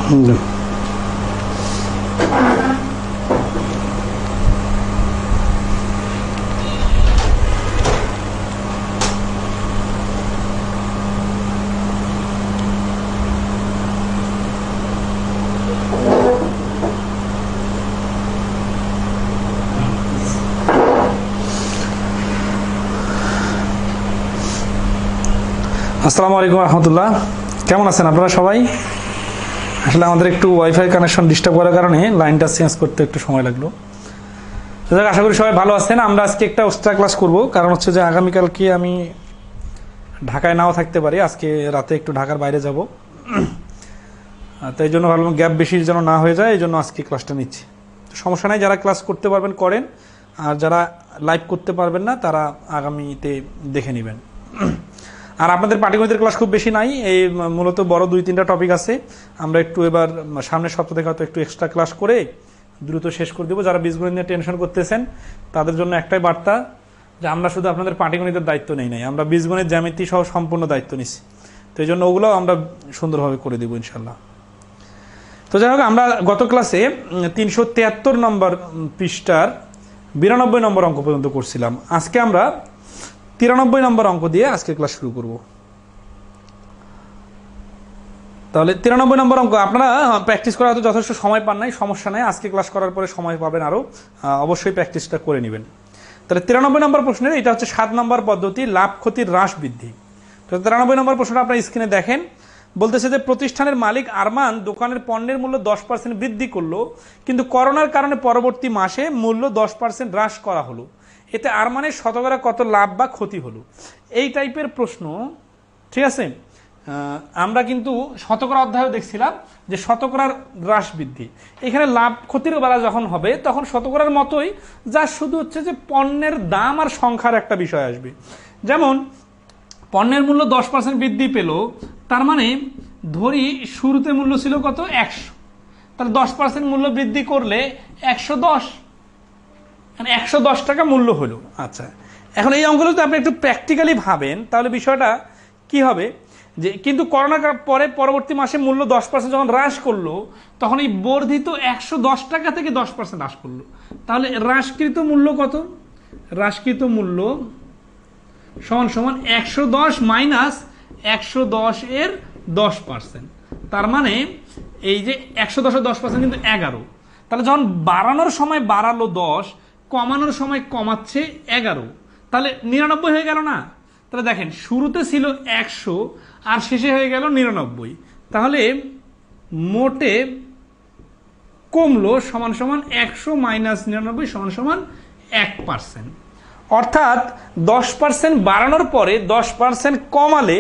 আসসালামু আলাইকুম রহমতুল্লাহ। কেমন আছেন আপনারা সবাই? আসলে আমাদের একটু ওয়াইফাই কানেকশন ডিস্টার্ব করার কারণে লাইনটা চেঞ্জ করতে একটু সময় লাগলো। আশা করি সবাই ভালো আছেন। আমরা আজকে একটা এক্সট্রা ক্লাস করব, কারণ হচ্ছে যে আগামীকালকে আমি ঢাকায় নাও থাকতে পারি। আজকে রাতে একটু ঢাকার বাইরে যাব, তাই জন্য ভাবলাম গ্যাপ বেশি যেন না হয়ে যায়, এই জন্য আজকে ক্লাসটা নিচ্ছি। সমস্যা নাই, যারা ক্লাস করতে পারবেন করেন, আর যারা লাইভ করতে পারবেন না তারা আগামীতে দেখে নেবেন। আর আপনাদের পাটিগণিতের ক্লাস খুব বেশি নাই, এই মূলত বড় 2-3টা টপিক আছে। আমরা একটু এবার সামনের সপ্তাহ থেকে হয়তো একটু এক্সট্রা ক্লাস করে দ্রুত শেষ করে দেবো। যারা বীজগণিত নিয়ে টেনশন করতেছেন তাদের জন্য একটাই বার্তা, যে আমরা শুধু আপনাদের পাটিগণিতের দায়িত্ব নেই নাই, আমরা বীজগণিত জ্যামিতি সহ সম্পূর্ণ দায়িত্ব নিচ্ছি। তো এই জন্য ওগুলো আমরা সুন্দরভাবে করে দেবো ইনশাল্লাহ। তো যাই হোক, আমরা গত ক্লাসে 373 নম্বর পৃষ্ঠার 92 নম্বর অঙ্ক পর্যন্ত করছিলাম। আজকে আমরা 93 নম্বর অঙ্ক দিয়ে আজকে ক্লাস শুরু করব। তাহলে 93 নম্বর অঙ্ক আপনারা প্র্যাকটিস করা হয়তো যথেষ্ট সময় পান নাই, সমস্যা নাই, আজকে ক্লাস করার পরে সময় পাবেন আরো, অবশ্যই প্র্যাকটিসটা করে নেবেন। তাহলে 93 নম্বর প্রশ্নের এটা হচ্ছে 7 নম্বর পদ্ধতি, লাভ ক্ষতির হ্রাস বৃদ্ধি। তো 93 নম্বর প্রশ্নটা আপনার স্ক্রিনে দেখেন। বলতেছে যে প্রতিষ্ঠানের মালিক আরমান দোকানের পণ্যের মূল্য 10% বৃদ্ধি করলো, কিন্তু করোনার কারণে পরবর্তী মাসে মূল্য 10% হ্রাস করা হলো। এতে আরমানের শতকরা কত লাভ বা ক্ষতি হলো? এই টাইপের প্রশ্ন, ঠিক আছে। আমরা কিন্তু শতকরা অধ্যায়ও দেখছিলাম যে শতকরার হ্রাস বৃদ্ধি, এখানে লাভ ক্ষতির বেলা যখন হবে তখন শতকরার মতোই, যা শুধু হচ্ছে যে পণ্যের দাম আর সংখ্যার একটা বিষয় আসবে। যেমন পণ্যের মূল্য 10% বৃদ্ধি পেল, তার মানে ধরি শুরুতে মূল্য ছিল কত? 100, তাহলে 10% মূল্য বৃদ্ধি করলে 110, 110 টাকা মূল্য হলো। আচ্ছা, এখন এই অঙ্কগুলো যদি আপনি একটু প্র্যাকটিক্যালি ভাবেন তাহলে বিষয়টা কি হবে, যে কিন্তু করোনার পরে পরবর্তী মাসে মূল্য 10% যখন হ্রাস করলো, তখন এই বর্ধিত 110 টাকা থেকে 10% হ্রাস করলো। তাহলে হ্রাসকৃত মূল্য কত? হ্রাসকৃত মূল্য সমান সমান 110 মাইনাস 110 এর 10%। তার মানে এই যে 110 এর 10% কিন্তু 11। তাহলে যখন বাড়ানোর সময় বাড়ালো 10, কমানোর সময় কমাচ্ছে 11, তাহলে 99 হয়ে গেল না? তাহলে দেখেন শুরুতে ছিল 100 আর শেষে হয়ে গেল 99, তাহলে মোটে কমলো সমান সমান 100 মাইনাস 99 সমান সমান 1%। অর্থাৎ 10% বাড়ানোর পরে 10% কমালে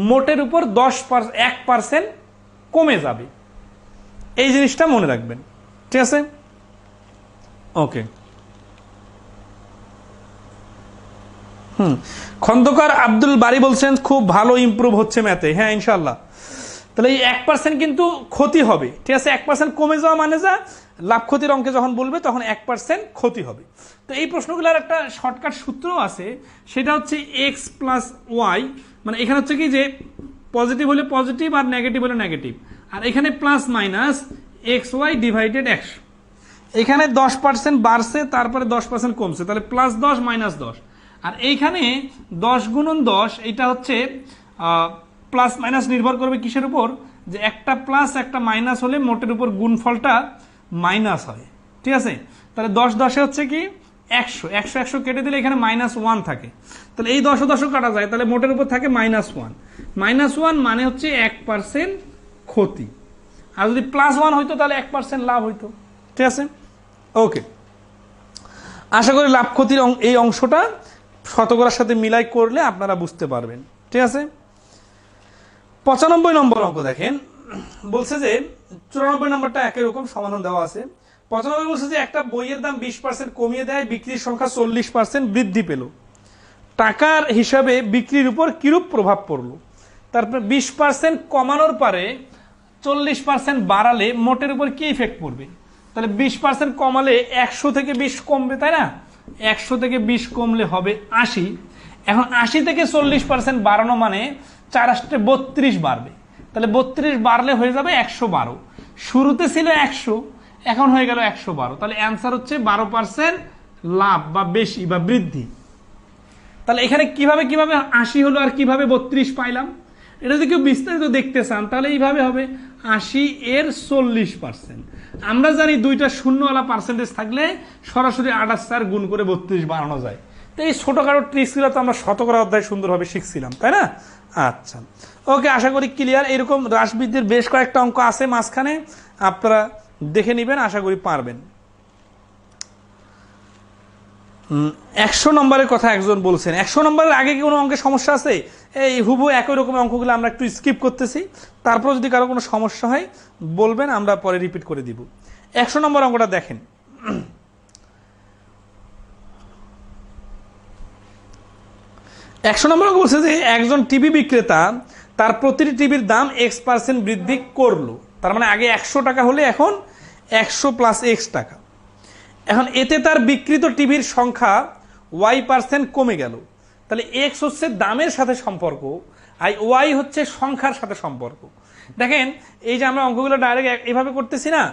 মোটের উপর 1% কমে যাবে। এই জিনিসটা মনে রাখবেন, ঠিক আছে? ওকে। খন্দকার আব্দুল বারি বলছেন খুব ভালো ইমপ্রুভ হচ্ছে ম্যাথে। হ্যাঁ, ইনশাল্লাহ। তাহলে এই 1% কিন্তু ক্ষতি হবে, ঠিক আছে? 1% কমে যাওয়া মানে যা লাভ ক্ষতির অঙ্কে যখন বলবে তখন 1% ক্ষতি হবে। তো এই প্রশ্নগুলোর একটা শর্টকাট সূত্র আছে, সেটা হচ্ছে x প্লাস ওয়াই, মানে এখানে হচ্ছে কি যে পজিটিভ হলে পজিটিভ আর নেগেটিভ হলে নেগেটিভ, আর এখানে plus minus X Y divided 100। এখানে 10% বাড়ছে, তারপরে 10% কমছে, তাহলে প্লাস 10 মাইনাস 10। আর এইখানে 10 গুণন 10, এটা হচ্ছে প্লাস মাইনাস নির্ভর করবে কিসের উপর, যে একটা প্লাস একটা মাইনাস হলে মোটের উপর গুণফলটা মাইনাস হয়, ঠিক আছে? তাহলে 10 10 হচ্ছে কি 100, 100 100 কেটে দিলে এখানে -1 থাকে, তাহলে এই 10 10 কাটা যায়, তাহলে মোটের উপর থাকে -1। -1 মানে হচ্ছে 1% ক্ষতি, আর যদি +1 হইতো তাহলে 1% লাভ হইতো, ঠিক আছে? ওকে, আশা করি লাভ ক্ষতির এই অংশটা শতকরার সাথে মিলাই করলে আপনারা বুঝতে পারবেন, ঠিক আছে? 95 নম্বর অঙ্ক দেখেন, বলছে যে 94 নম্বরটা একই রকম সমাধান দেওয়া আছে। 95 বলছে যে একটা বইয়ের দাম 20% কমিয়ে দেয়, বিক্রির সংখ্যা 40% বৃদ্ধি পেল, টাকার হিসাবে বিক্রির উপর কিরূপ প্রভাব পড়লো? তারপর 20% কমানোর পরে 40% বাড়ালে মোটের উপর কি ইফেক্ট পড়বে? তাহলে 20% কমালে 100 থেকে 20 কমবে, তাই না? 100 থেকে 20 কমলে হবে 80। এখন 80 থেকে 40% বাড়ানো মানে 4 × 8 = 32 বাড়বে, তাহলে 32 বাড়লে হয়ে যাবে 112। শুরুতে ছিল 100, এখন হয়ে গেল 112। তাহলে অ্যান্সার হচ্ছে 12% লাভ বা বেশি বা বৃদ্ধি। তাহলে এখানে কিভাবে 80 হলো আর কিভাবে 32 পাইলাম, এটা যদি কেউ বিস্তারিত দেখতে চান তাহলে এইভাবে হবে 80 এর 40%। আমরা জানি দুইটা শূন্যওয়ালা পার্সেন্টেজ থাকলে সরাসরি 28 গুণ করে 32 বানানো যায়। তো এই ছোটখাটো ট্রিক্সগুলো তো আমরা শতকরা অধ্যায় সুন্দরভাবে শিখছিলাম, তাই না? আচ্ছা, ওকে, আশা করি ক্লিয়ার। এরকম হ্রাস বৃদ্ধির বেশ কয়েকটা অঙ্ক আছে মাঝখানে, আপনারা দেখে নেবেন, আশা করি পারবেন। 100 নম্বরের কথা একজন বলছেন, 100 নম্বরের আগে কি কোনো অঙ্কের সমস্যা আছে? এই হুবহু একই রকম অঙ্কগুলো আমরা একটু স্কিপ করতেছি, তারপর যদি কারো কোনো সমস্যা হয় বলবেন, আমরা পরে রিপিট করে দিব। 100 নম্বর অঙ্কটা দেখেন। 100 নম্বর অঙ্ক বলছে যে একজন টিভি বিক্রেতা তার প্রতিটি টিভির দাম X% বৃদ্ধি করলো। তার মানে আগে 100 টাকা হলে এখন 100 + X টাকা। এখন এতে তার বিক্রিত টিভির সংখ্যা Y% কমে গেল। তাহলে X হচ্ছে দামের সাথে সম্পর্ক, আর Y হচ্ছে সংখ্যার সাথে সম্পর্ক। দেখেন এই যে আমরা অঙ্কগুলো ডাইরেক্ট এভাবে করতেছি না,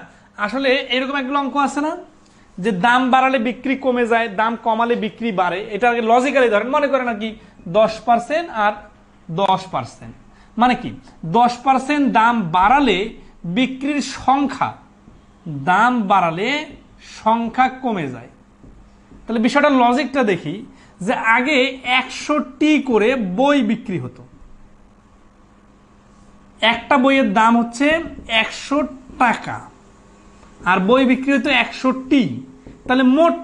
আসলে এরকম একটা অঙ্ক আছে না যে দাম বাড়ালে বিক্রি কমে যায়, দাম কমালে বিক্রি বাড়ে। এটা লজিক্যালি ধরেন, মনে করেন নাকি 10% আর 10%, মানে কি 10% দাম বাড়ালে বিক্রির সংখ্যা, দাম বাড়ালে সংখ্যা কমে যায়। তাহলে বিষয়টা লজিকটা দেখি যে আগে 100টি করে বই বিক্রি হতো, একটা বইয়ের দাম হচ্ছে 100 টাকা আর বই বিক্রি হতো 100টি, তাহলে মোট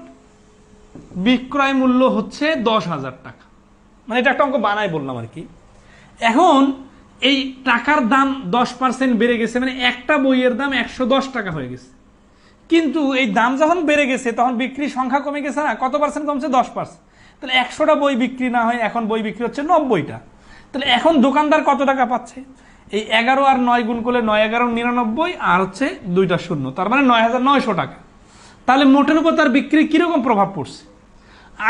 বিক্রয় মূল্য হচ্ছে 10,000 টাকা। মানে এটা একটা অঙ্ক বানাই বললাম আর কি। এখন এই টাকার দাম 10% বেড়ে গেছে, মানে একটা বইয়ের দাম 110 টাকা হয়ে গেছে। কিন্তু এই দাম যখন বেড়ে গেছে তখন বিক্রির সংখ্যা কমে গেছে না, কত পার্সেন্ট কমছে? 10%। তাহলে 100টা বই বিক্রি না হয় এখন বই বিক্রি হচ্ছে 90টা। তাহলে এখন দোকানদার কত টাকা পাচ্ছে? এই 11 আর 9 গুণ করলে 9 11 99 আর হচ্ছে 2টা শূন্য, তার মানে 9,900 টাকা। তাহলে মোটের উপর তার বিক্রি কিরকম প্রভাব পড়ছে?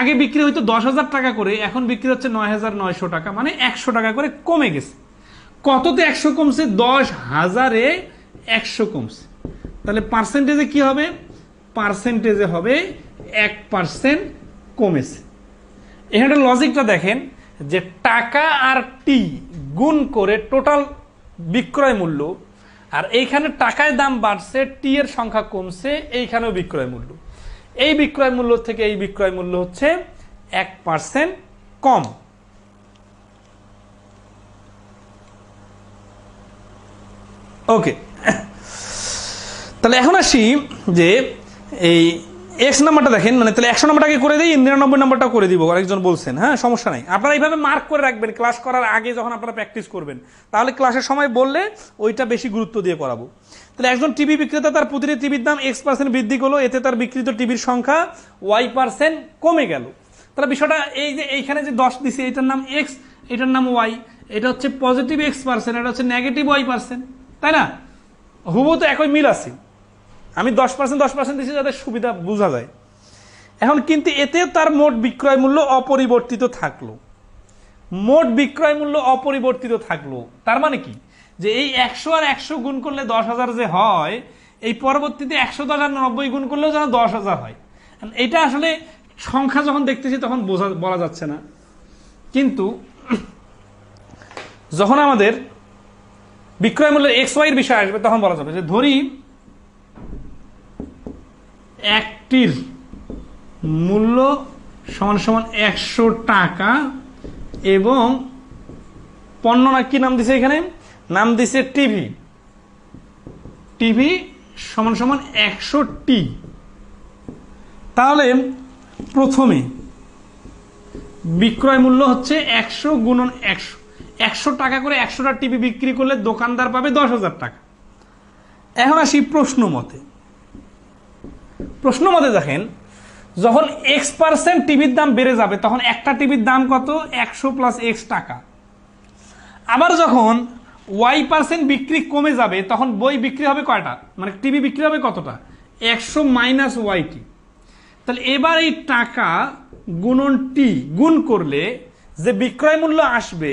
আগে বিক্রি হইতো 10,000 টাকা করে, এখন বিক্রি হচ্ছে 9,900 টাকা, মানে 100 টাকা করে কমে গেছে। কততে 100 কমছে? 10,000-এ 100 কমছে। তাহলে পার্সেন্টেজে কি হবে? পার্সেন্টেজে হবে 1% কমেছে। এখানে লজিকটা দেখেন যে টাকা আর টি গুণ করে টোটাল বিক্রয় মূল্য, আর এইখানে টাকায় দাম বাড়ছে, টি এর সংখ্যা কমছে, এইখানেও বিক্রয় মূল্য। এই বিক্রয় মূল্য থেকে এই বিক্রয় মূল্য হচ্ছে 1% কম। ওকে, তাহলে এখন আসি যে এই এক্স নাম্বারটা দেখেন, মানে তাহলে 100 নম্বরটাকে করে দিই, 99 নম্বরটা করে দিব, আরেকজন বলছেন। হ্যাঁ, সমস্যা নাই, আপনারা এইভাবে মার্ক করে রাখবেন ক্লাস করার আগে যখন আপনারা প্র্যাকটিস করবেন, তাহলে ক্লাসের সময় বললে ওইটা বেশি গুরুত্ব দিয়ে করাবো। তাহলে একজন টিভি বিক্রেতা তার প্রতিটি টিভির দাম X% বৃদ্ধি করলো, এতে তার বিক্রিত টিভির সংখ্যা Y% কমে গেল। তাহলে বিষয়টা এই যে এইখানে যে 10 দিছে, এটার নাম X, এটার নাম Y, এটা হচ্ছে পজিটিভ X%, এটা হচ্ছে নেগেটিভ Y%, তাই না? হুবহু তো একই মিল আছে। আমি 10% দিচ্ছি যাতে সুবিধা বোঝা যায়। এখন কিন্তু এতে তার মোট বিক্রয় মূল্য অপরিবর্তিত থাকলো, মোট বিক্রয় মূল্য অপরিবর্তিত থাকলো। তার মানে কি যে এই 100 আর 100 গুণ করলে 10,000 যে হয়, এই পরবর্তীতে 110 আর 90 গুণ করলেও যেন 10,000 হয়। এটা আসলে সংখ্যা যখন দেখতেছি তখন বলা যাচ্ছে না, কিন্তু যখন আমাদের বিক্রয় মূল্যের XY এর বিষয় আসবে তখন বলা যাবে। যে ধরি একটির মূল্য সমান সমান 100 টাকা এবং পণ্য না কি নাম দিছে, এখানে নাম দিছে টিভি, টিভি সমান সমান 100টি। তাহলে প্রথমে বিক্রয় মূল্য হচ্ছে 100 গুণন 100, 100 টাকা করে 100টা টিভি বিক্রি করলে দোকানদার পাবে 10,000 টাকা। এখন আসি প্রশ্ন মতে। প্রশ্ন মতে দেখেন, যখন X% টিভির দাম বেড়ে যাবে তখন একটা টিভির দাম কত? 100 + X টাকা। আবার যখন Y% বিক্রি কমে যাবে তখন বই বিক্রি হবে কয়টা, মানে টিভি বিক্রি হবে কতটা? 100 - YT। তাহলে এবার এই টাকা গুণন টি গুণ করলে যে বিক্রয় মূল্য আসবে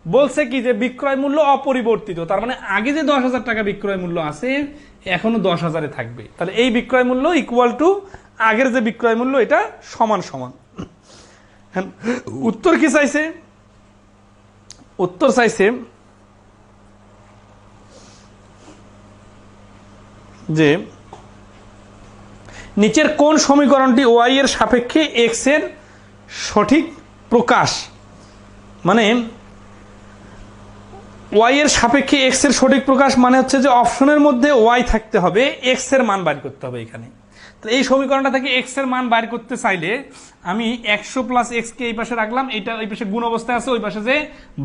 বলছে কি যে বিক্রয় মূল্য অপরিবর্তিত, তার মানে আগে যে 10,000 টাকা বিক্রয় মূল্য আছে এখনো 10,000 থাকবে, তাহলে এই বিক্রয় মূল্য ইকুয়াল টু আগের যে বিক্রয় মূল্য, এটা সমান সমান। উত্তর কি চাইছে? উত্তর চাইছে যে নিচের কোন সমীকরণটি ওয়াই এর সাপেক্ষে এক্স এর সঠিক প্রকাশ, মানে ওয়াই এর সাপেক্ষে এক্স এর সঠিক প্রকাশ মানে হচ্ছে যে অপশনের মধ্যে ওয়াই থাকতে হবে, এক্স এর মান বাইর করতে হবে এখানে। তো এই সমীকরণটা থেকে এক্স এর মান বাইর করতে চাইলে আমি 100 প্লাস এক্স কে এই পাশে রাখলাম, এটা ওই পাশে গুণ অবস্থায় আছে, ওই পাশে যে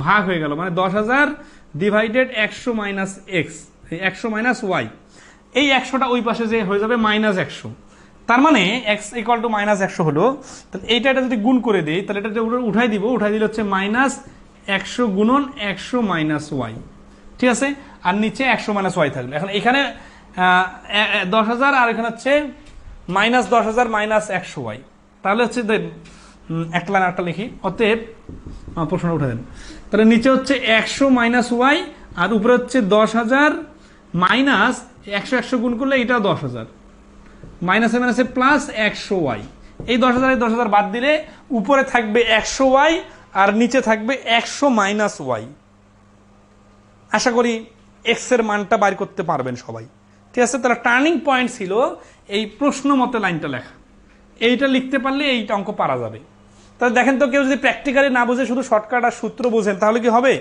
ভাগ হয়ে গেল, মানে 10,000 divided 100 minus X, 100 minus Y, এই 100টা ওই পাশে যে হয়ে যাবে মাইনাস 100, তার মানে এক্স ইকুয়াল টু মাইনাস 100 হলো। তাহলে এইটা যদি গুণ করে দিই তাহলে এটা উঠাই দিব, উঠাই দিলে হচ্ছে মাইনাস 100 গুণন 100 মাইনাস ওয়াই, ঠিক আছে, আর নিচে 100 মাইনাস ওয়াই থাকলো। এখন এখানে 10,000 আর এখানে হচ্ছে মাইনাস 10,000 মাইনাস 100 ওয়াই, তাহলে হচ্ছে একটা লাইন একটা লিখি, অতএব প্রশ্নটা উঠে দেন। তাহলে নিচে হচ্ছে 100 মাইনাস ওয়াই আর উপরে হচ্ছে 10,000 মাইনাস 100 গুণ করলে এটা 10,000 মাইনাসে মাইনাসে প্লাস 100 ওয়াই, এই 10,000 10,000 বাদ দিলে উপরে থাকবে 100 ওয়াই আর নিচে থাকবে 100 মাইনাস ওয়াই। আশা করি এক্স এর মানটা বাইর করতে পারবেন সবাই, ঠিক আছে। তাহলে টার্নিং পয়েন্ট ছিল এই প্রশ্ন মতে লাইনটা লেখা, এইটা লিখতে পারলে এইটা অঙ্ক পারা যাবে। তাহলে দেখেন তো, কেউ যদি প্র্যাকটিক্যালি না বুঝে শুধু শর্টকাট আর সূত্র বুঝেন তাহলে কি হবে?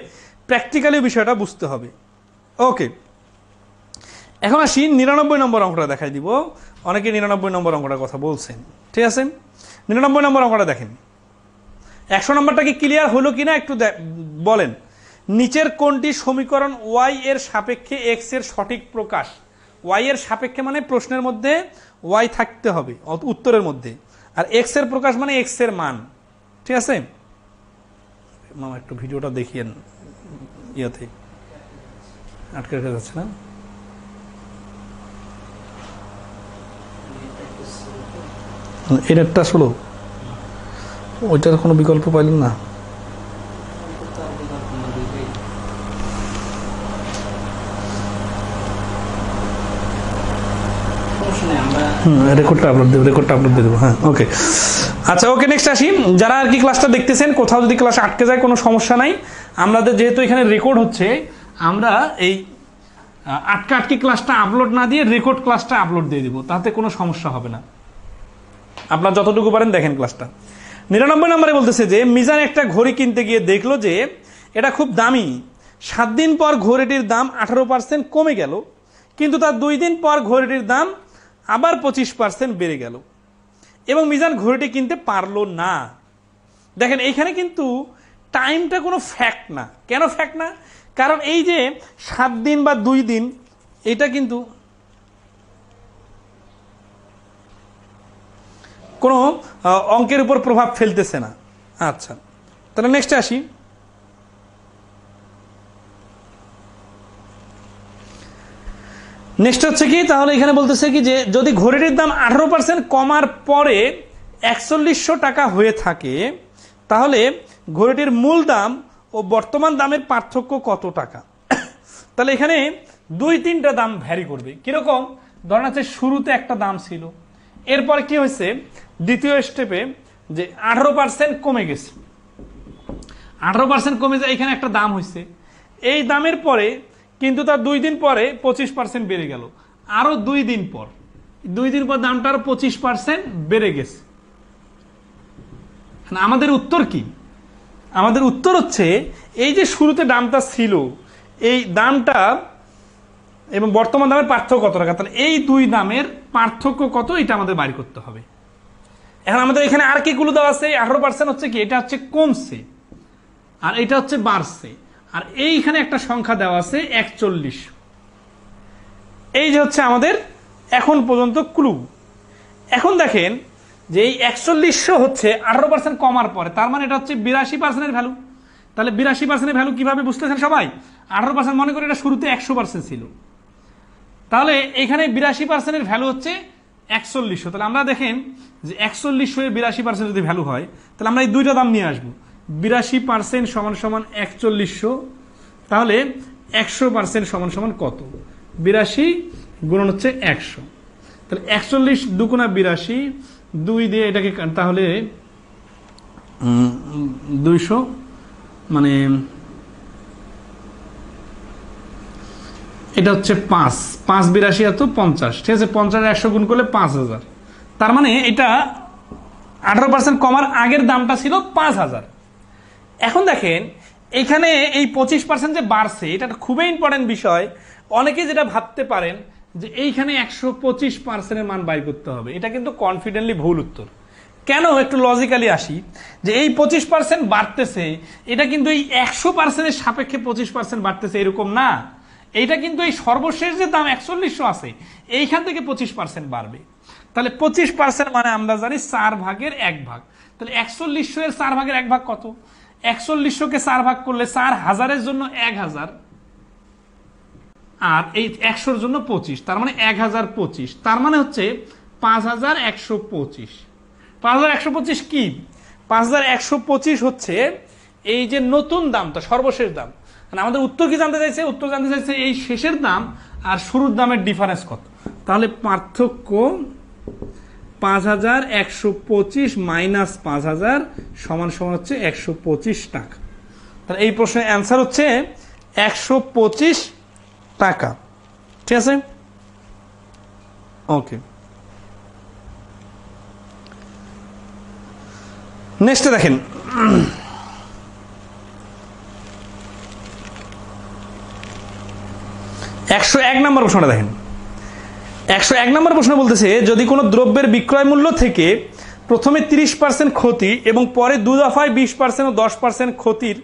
প্র্যাকটিক্যালি বিষয়টা বুঝতে হবে। ওকে, এখন আসি 99 নম্বর অঙ্কটা দেখাই দিব। অনেকে 99 নম্বর অঙ্কটার কথা বলছেন, ঠিক আছে। 99 নম্বর অঙ্কটা দেখেন, 100 নম্বরটা কি ক্লিয়ার হলো কিনা একটু বলেন। নিচের কোনটি সমীকরণ ওয়াই এর সাপেক্ষে এক্স এর সঠিক প্রকাশ? ওয়াই এর সাপেক্ষে মানে প্রশ্নের মধ্যে ওয়াই থাকতে হবে উত্তরের মধ্যে, আর এক্স এর প্রকাশ মানে এক্স এর মান, ঠিক আছে। মামা একটু ভিডিওটা দেখিয়েন, ইয়াতে আটকে রেখে যাচ্ছে না। এটা আসলো ওইটার কোনো বিকল্প পাইলেন না? রেকর্ডটা আপলোড দিয়ে দেবো, হ্যাঁ ওকে। আচ্ছা ওকে, নেক্সট আসি। যারা আর কি ক্লাসটা দেখতেছেন, কোথাও যদি ক্লাস আটকে যায় কোনো সমস্যা নাই, আমাদের যেহেতু এখানে রেকর্ড হচ্ছে, আমরা এই আটকে ক্লাসটা আপলোড না দিয়ে রেকর্ড ক্লাসটা আপলোড দিয়ে দিব, তাতে কোনো সমস্যা হবে না। আপনার যতটুকু পারেন দেখেন ক্লাসটা। 99 নম্বরে বলতেছে যে মিজান একটা ঘড়ি কিনতে গিয়ে দেখলো যে এটা খুব দামি। 7 দিন পর ঘড়িটির দাম 18% কমে গেল, কিন্তু তার 2 দিন পর ঘড়িটির দাম আবার 25% বেড়ে গেল এবং মিজান ঘড়িটি কিনতে পারলো না। দেখেন এইখানে কিন্তু টাইমটা কোনো ফ্যাক্ট না। কেন ফ্যাক্ট না? কারণ এই যে 7 দিন বা 2 দিন, এটা কিন্তু কোনো অঙ্কের উপর প্রভাব ফেলতেছে না। আচ্ছা, তাহলে নেক্সটে আসি। নেক্সট হচ্ছে কি, তাহলে এখানে বলতেছে কি যে যদি ঘড়িটির দাম 18% কমার পরে 4100 টাকা হয়ে থাকে, তাহলে ঘড়িটির মূল দাম ও বর্তমান দামের পার্থক্য কত টাকা? তাহলে এখানে 2-3টা দাম ভ্যারি করবে। কিরকম? ধরেন আছে শুরুতে একটা দাম ছিল, এরপরে কি হয়েছে দ্বিতীয় স্টেপে যে 18% কমে গেছে, 18% কমে যায়, এখানে একটা দাম হয়েছে। এই দামের পরে কিন্তু তার 2 দিন পরে 25% বেড়ে গেল, আরো 2 দিন পর দামটা আরো 25% বেড়ে গেছে। আমাদের উত্তর কি? আমাদের উত্তর হচ্ছে এই যে শুরুতে দামটা ছিল, এই দামটা এবং বর্তমান দামের পার্থক্য কত টাকা, তাহলে এই 2 দামের পার্থক্য কত, এটা আমাদের বাইর করতে হবে। এখন আমাদের এখানে আর কি গুলো দেওয়া আছে, 18% হচ্ছে কি, এটা হচ্ছে কমছে আর এটা হচ্ছে বাড়ছে, আর এইখানে একটা সংখ্যা দেওয়া আছে 41। এই যে হচ্ছে আমাদের এখন পর্যন্ত ক্লু। এখন দেখেন যে এই 4100 হচ্ছে 18% কমার পরে, তার মানে এটা হচ্ছে 82% ভ্যালু। তাহলে 82% ভ্যালু কিভাবে বুঝতেছেন সবাই? 18% মনে করি এটা শুরুতে 100% ছিল, তাহলে এখানে 82% ভ্যালু হচ্ছে 4100। তাহলে আমরা দেখেন যে 4100 এর 82% যদি ভ্যালু হয়, তাহলে আমরা এই 2টা দাম নিয়ে আসবো। 82% সমান সমান 4100, তাহলে 100% সমান সমান কত? 82 গুণন হচ্ছে 100, তাহলে 41 দুগুণা 82, 2 দিয়ে এটাকে তাহলে 200 মানে এটা হচ্ছে 5 82 এত 50, ঠিক আছে, 50 100 গুণ করলে 5000, তার মানে এটা 18% কমার আগের দামটা ছিল 5000। এখন দেখেন এখানে এই 25% যে বাড়ছে, এটা খুবই ইম্পর্টেন্ট বিষয়। অনেকে যেটা ভাবতে পারেন যে এইখানে 125% মান বাই করতে হবে, এটা কিন্তু কনফিডেন্টলি ভুল উত্তর। কেন? একটু লজিক্যালি আসি, যে এই 25% বাড়তেছে, এটা কিন্তু এই 100%-এর সাপেক্ষে 25% বাড়তেছে এরকম না। এইটা কিন্তু এই সর্বশেষ যে দাম 4100 আছে, এইখান থেকে 25% বাড়বে। তাহলে 25% মানে আমরা জানি 4 ভাগের 1 ভাগ। তাহলে 4100 এর 4 ভাগের 1 ভাগ কত? 4100-কে 4 ভাগ করলে 4000-এর জন্য 1000, আর এই 100-র জন্য 25, তার মানে 1025, তার মানে হচ্ছে 5125। 5125 কি? 5125 হচ্ছে এই যে নতুন দামটা, সর্বশেষ দাম। মানে আমাদের উত্তর কি জানতে চাইছে? উত্তর জানতে চাইছে এই শেষের দাম আর শুরুর দামের ডিফারেন্স কত। তাহলে পার্থক্য 5125 মাইনাস 5000 সমান সমান হচ্ছে 125 টাকা। তাহলে এই প্রশ্নের অ্যান্সার হচ্ছে 125 টাকা। ঠিক আছে, ওকে। নেক্সটে দেখেন, 101 নম্বর প্রশ্নটা দেখেন। 101 নম্বর প্রশ্ন বলতেছে, যদি কোনো দ্রব্যের বিক্রয় মূল্য থেকে প্রথমে 30% ক্ষতি এবং পরে 2 দফায় 20% ও 10% ক্ষতির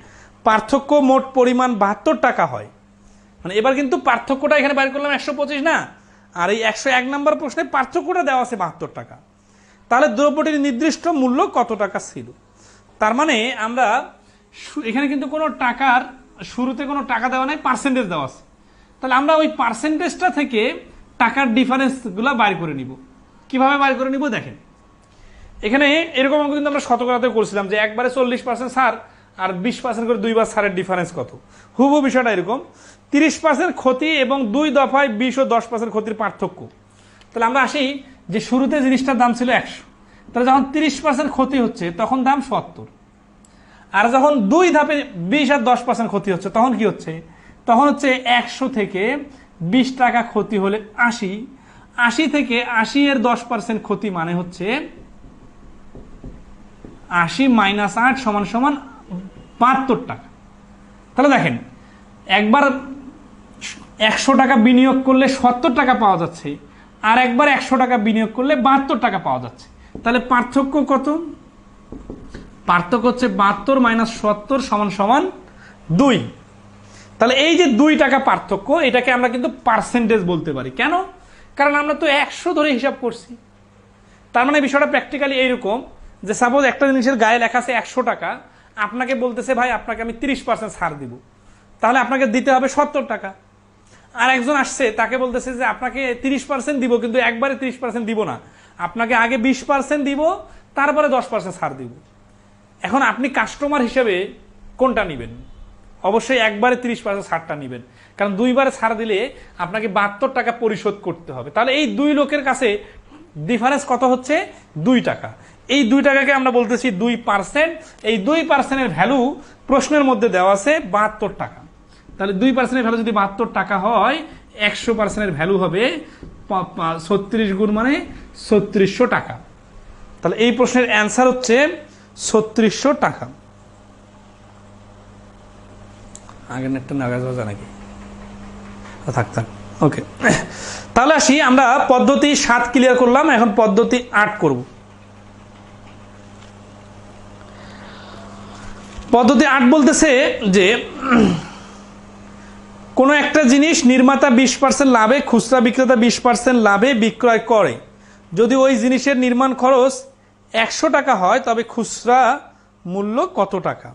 পার্থক্য মোট পরিমাণ 72 টাকা হয়। মানে এবার কিন্তু পার্থক্যটা এখানে বাইর করলাম 125 না, আর এই 101 নম্বর প্রশ্নে পার্থক্যটা দেওয়া আছে 72 টাকা। তাহলে দ্রব্যটির নির্দিষ্ট মূল্য কত টাকা ছিল? তার মানে আমরা এখানে কিন্তু কোনো টাকার শুরুতে কোনো টাকা দেওয়া নাই, পার্সেন্টেজ দেওয়া আছে। তাহলে আমরা ওই পার্সেন্টেজটা থেকে টাকার ডিফারেন্সগুলো বাইর করে নিব। কিভাবে বাইর করে নিব দেখেন, এখানে এরকম কিন্তু আমরা শতকরাতে করছিলাম যে একবারে 40% ছাড় আর 20% করে দুইবার ছাড়ের ডিফারেন্স কত। হুবহু বিষয়টা এরকম, 30% ক্ষতি এবং 2 দফায় 20 ও 10% ক্ষতির পার্থক্য। তাহলে আমরা আসি যে শুরুতে জিনিসটার দাম ছিল 100, তাহলে যখন 30% ক্ষতি হচ্ছে তখন দাম 70, আর যখন 2 ধাপে 20 আর 10% ক্ষতি হচ্ছে তখন কি হচ্ছে? তখন হচ্ছে 100 থেকে 20 টাকা ক্ষতি হলে 80, 80 থেকে 80 এর 10% ক্ষতি মানে হচ্ছে 80 মাইনাস 8 সমান সমান 72 টাকা। তাহলে দেখেন একবার 100 টাকা বিনিয়োগ করলে 70 টাকা পাওয়া যাচ্ছে, আর একবার 100 টাকা বিনিয়োগ করলে 72 টাকা পাওয়া যাচ্ছে। তাহলে পার্থক্য কত? পার্থক্য হচ্ছে 72 মাইনাস 70 সমান সমান 2। তাহলে এই যে 2 টাকা পার্থক্য, এটাকে আমরা কিন্তু পার্সেন্টেজ বলতে পারি। কেন? কারণ আমরা তো 100 ধরে হিসাব করছি। তার মানে বিষয়টা প্র্যাকটিক্যালি এইরকম যে সাপোজ একটা জিনিসের গায়ে লেখা আছে 100 টাকা, আপনাকে বলতেছে ভাই আপনাকে আমি 30% ছাড় দিব, তাহলে আপনাকে দিতে হবে 70 টাকা। আর একজন আসছে তাকে বলতেছে যে আপনাকে 30% দিব, কিন্তু একবারে 30% দিব না, আপনাকে আগে 20% দিব, তারপরে 10% ছাড় দিব। এখন আপনি কাস্টমার হিসেবে কোনটা নেবেন? অবশ্যই একবারে 30% ছাড়টা নেবেন, কারণ 2বারে ছাড় দিলে আপনাকে 72 টাকা পরিশোধ করতে হবে। তাহলে এই 2 লোকের কাছে ডিফারেন্স কত হচ্ছে? 2 টাকা। এই 2 টাকাকে আমরা বলতেছি 2%। এই 2%-এর ভ্যালু প্রশ্নের মধ্যে দেওয়া আছে 72 টাকা। তাহলে 2%-এর ভ্যালু যদি 72 টাকা হয়, 100%-এর ভ্যালু হবে 36 গুণ মানে 3600 টাকা। তাহলে এই প্রশ্নের অ্যান্সার হচ্ছে 3600 টাকা। আগের নেটটা নাগাজ বাজা নাকি? থাক থাক, ওকে। তাহলে আসি, আমরা পদ্ধতি 7 ক্লিয়ার করলাম, এখন পদ্ধতি 8 করব। পদ্ধতি 8 বলতেছে যে কোনো একটা জিনিস নির্মাতা 20% লাভে, খুচরা বিক্রেতা 20% লাভে বিক্রয় করে। যদি ওই জিনিসের নির্মাণ খরচ 100 টাকা হয়, তবে খুচরা মূল্য কত টাকা?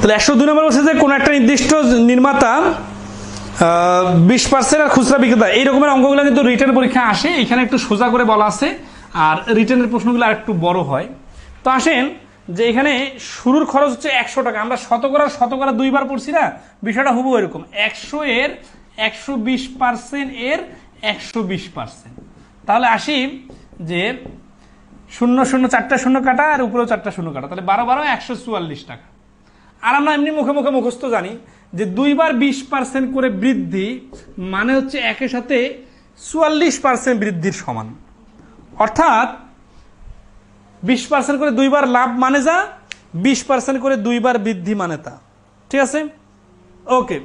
তাহলে 102 নম্বর বলছে যে কোনো একটা নির্দিষ্ট নির্মাতা 20% আর খুচরা বিক্রেতা, এই রকমের অঙ্কগুলো কিন্তু রিটেন পরীক্ষা আসে। এখানে একটু সোজা করে বলা আছে, আর রিটেনের প্রশ্নগুলো আর একটু বড় হয়। তো আসেন যে এখানে শুরুর খরচ হচ্ছে 100 টাকা। আমরা শতকরা 2 বার পড়ছি না, বিষয়টা হুবহু এরকম। 100 এর 120% এর 120%। তাহলে আসি যে 0 0 4টা শূন্য কাটা আর উপরেও 4টা শূন্য কাটা, তাহলে 12 12 144 টাকা। আর আমরা এমনি মুখে মুখে মুখস্থ জানি যে 2 বার 20% করে বৃদ্ধি মানে হচ্ছে একের সাথে 44% বৃদ্ধির সমান। অর্থাৎ 20% করে 2 বার লাভ মানে যা, 20% করে 2 বার বৃদ্ধি মানে তা। ঠিক আছে, ওকে।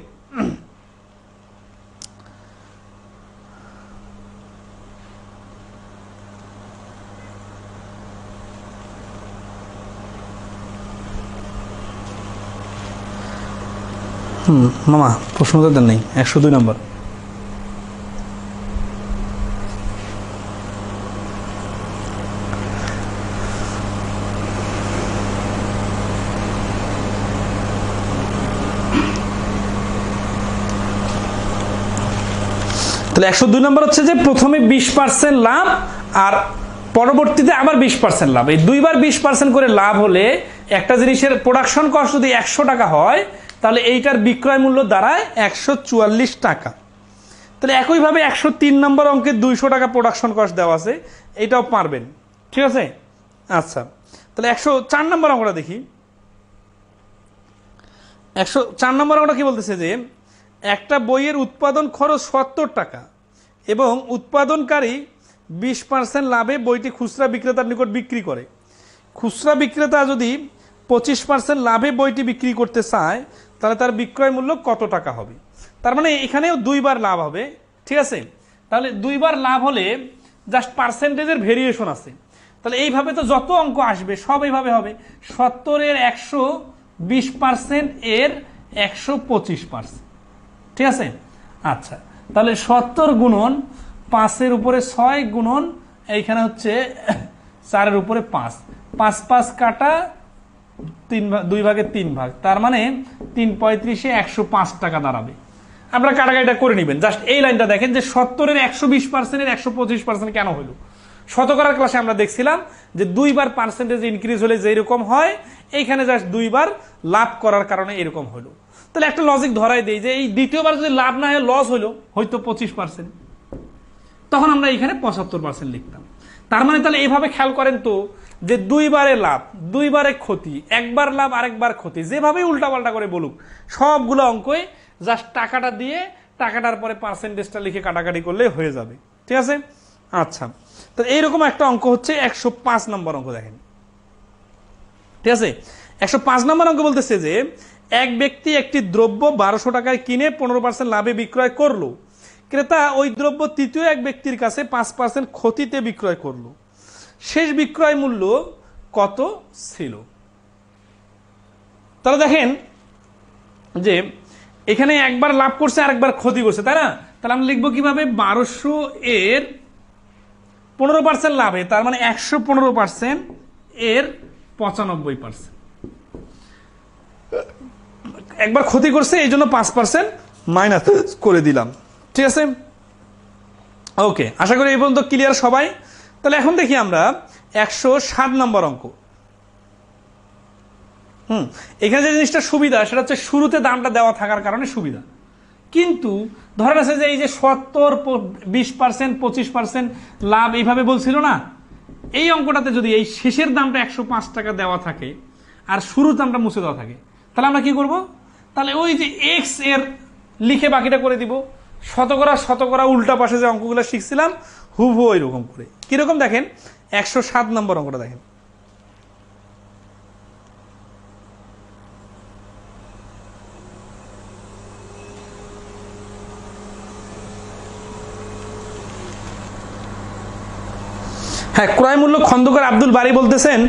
মামা প্রশ্ন তো দেন নাই, 102 নম্বর। তাহলে 102 নম্বর হচ্ছে যে প্রথমে 20% লাভ আর পরবর্তীতে আবার 20% লাভ। এই 2 বার 20% করে লাভ হলে একটা জিনিসের প্রোডাকশন কস্ট যদি 100 টাকা হয়, তাহলে এইটার বিক্রয় মূল্য দাঁড়ায় 144 টাকা। তাহলে একইভাবে 103 নম্বর অঙ্কে 200 টাকা প্রোডাকশন কস্ট দেওয়া আছে, এইটাও পারবেন। ঠিক আছে, আচ্ছা। তাহলে 104 নম্বর অঙ্কটা দেখি। 104 নম্বর অঙ্কটা কি বলতেছে যে একটা বইয়ের উৎপাদন খরচ 70 টাকা এবং উৎপাদনকারী 20% লাভে বইটি খুচরা বিক্রেতার নিকট বিক্রি করে। খুচরা বিক্রেতা যদি 25% লাভে বইটি বিক্রি করতে চায়, তাহলে তার বিক্রয় মূল্য কত টাকা হবে? তার মানে এখানেও 2 বার লাভ হবে। ঠিক আছে, তাহলে 2 বার লাভ হলে জাস্ট পার্সেন্টেজের ভেরিয়েশন আছে। তাহলে এইভাবে তো যত অঙ্ক আসবে সব এইভাবে হবে। 70 এর 120% এর 125%। ঠিক আছে, আচ্ছা। তাহলে 70 গুণন 5 উপরে 6 গুণন এইখানে হচ্ছে 4 উপরে 5, 5 5 কাটা 2 ভাগে 3 ভাগ, তার মানে 3 35 105 টাকা দাঁড়াবে। আপনারা কাটাকাটিটা করে নেবেন। জাস্ট এই লাইনটা দেখেন যে 70 এর 120% এর 125% কেন হলো। শতকরার ক্লাসে আমরা দেখছিলাম যে 2 বার পার্সেন্টেজ ইনক্রিজ হলে যেরকম হয়, এইখানে জাস্ট 2 বার লাভ করার কারণে এরকম হলো। তাহলে একটা লজিক ধরাই দেই যে এই দ্বিতীয়বার যদি লাভ না হয় লস হলো হয়তো 25%, তখন আমরা এখানে 75% লিখতাম। তার মানে তাহলে এইভাবে খেয়াল করেন তো যে 2 বারে লাভ 2 বারে ক্ষতি, একবার লাভ আরেকবার ক্ষতি, যেভাবে উল্টাপাল্টা করে বলুক সবগুলো অঙ্কই জাস্ট টাকাটা দিয়ে টাকাটার পরে পার্সেন্টেজটা লিখে কাটাকাটি করলে হয়ে যাবে। ঠিক আছে, আচ্ছা। তো এইরকম একটা অঙ্ক হচ্ছে 105 নম্বর অঙ্ক। দেখেন, ঠিক আছে, 105 নম্বর অঙ্ক বলতেছে যে এক ব্যক্তি একটি দ্রব্য 1200 টাকায় কিনে 15% লাভে বিক্রয় করলো। ক্রেতা ওই দ্রব্য তৃতীয় এক ব্যক্তির কাছে 5% ক্ষতিতে বিক্রয় করলো। শেষ বিক্রয় মূল্য কত ছিল? তাহলে দেখেন যে এখানে একবার লাভ করছে আর একবার ক্ষতি করছে, তাই না? তাহলে আমরা লিখবো কিভাবে? 1200 এর 15% লাভে, তার মানে 115% এর 95%। একবার ক্ষতি করছে এই জন্য 5% মাইনাস করে দিলাম। ঠিক আছে, ওকে। আশা করি এই পর্যন্ত ক্লিয়ার সবাই। তাহলে এখন দেখি আমরা 107 নম্বর অঙ্ক। এখানে যে জিনিসটা সুবিধা সেটা হচ্ছে শুরুতে দামটা দেওয়া থাকার কারণে সুবিধা। কিন্তু ধরেন আছে যে এই যে 70 20% 25% লাভ এইভাবে বলছিল না, এই অঙ্কটাতে যদি এই শেষের দামটা 105 টাকা দেওয়া থাকে আর শুরুর দামটা মুছে দেওয়া থাকে, তাহলে আমরা কি করব? তাহলে ওই যে এক্স এর লিখে বাকিটা করে দিব। শতকরা উল্টা পাশে যে অঙ্কগুলো শিখছিলাম হুবহু ওই রকম করে। কিরকম দেখেন 107 নম্বর অঙ্কটা দেখেন। হ্যাঁ, ক্রয় মূল্য খন্দকার আব্দুল বারী বলতেছেন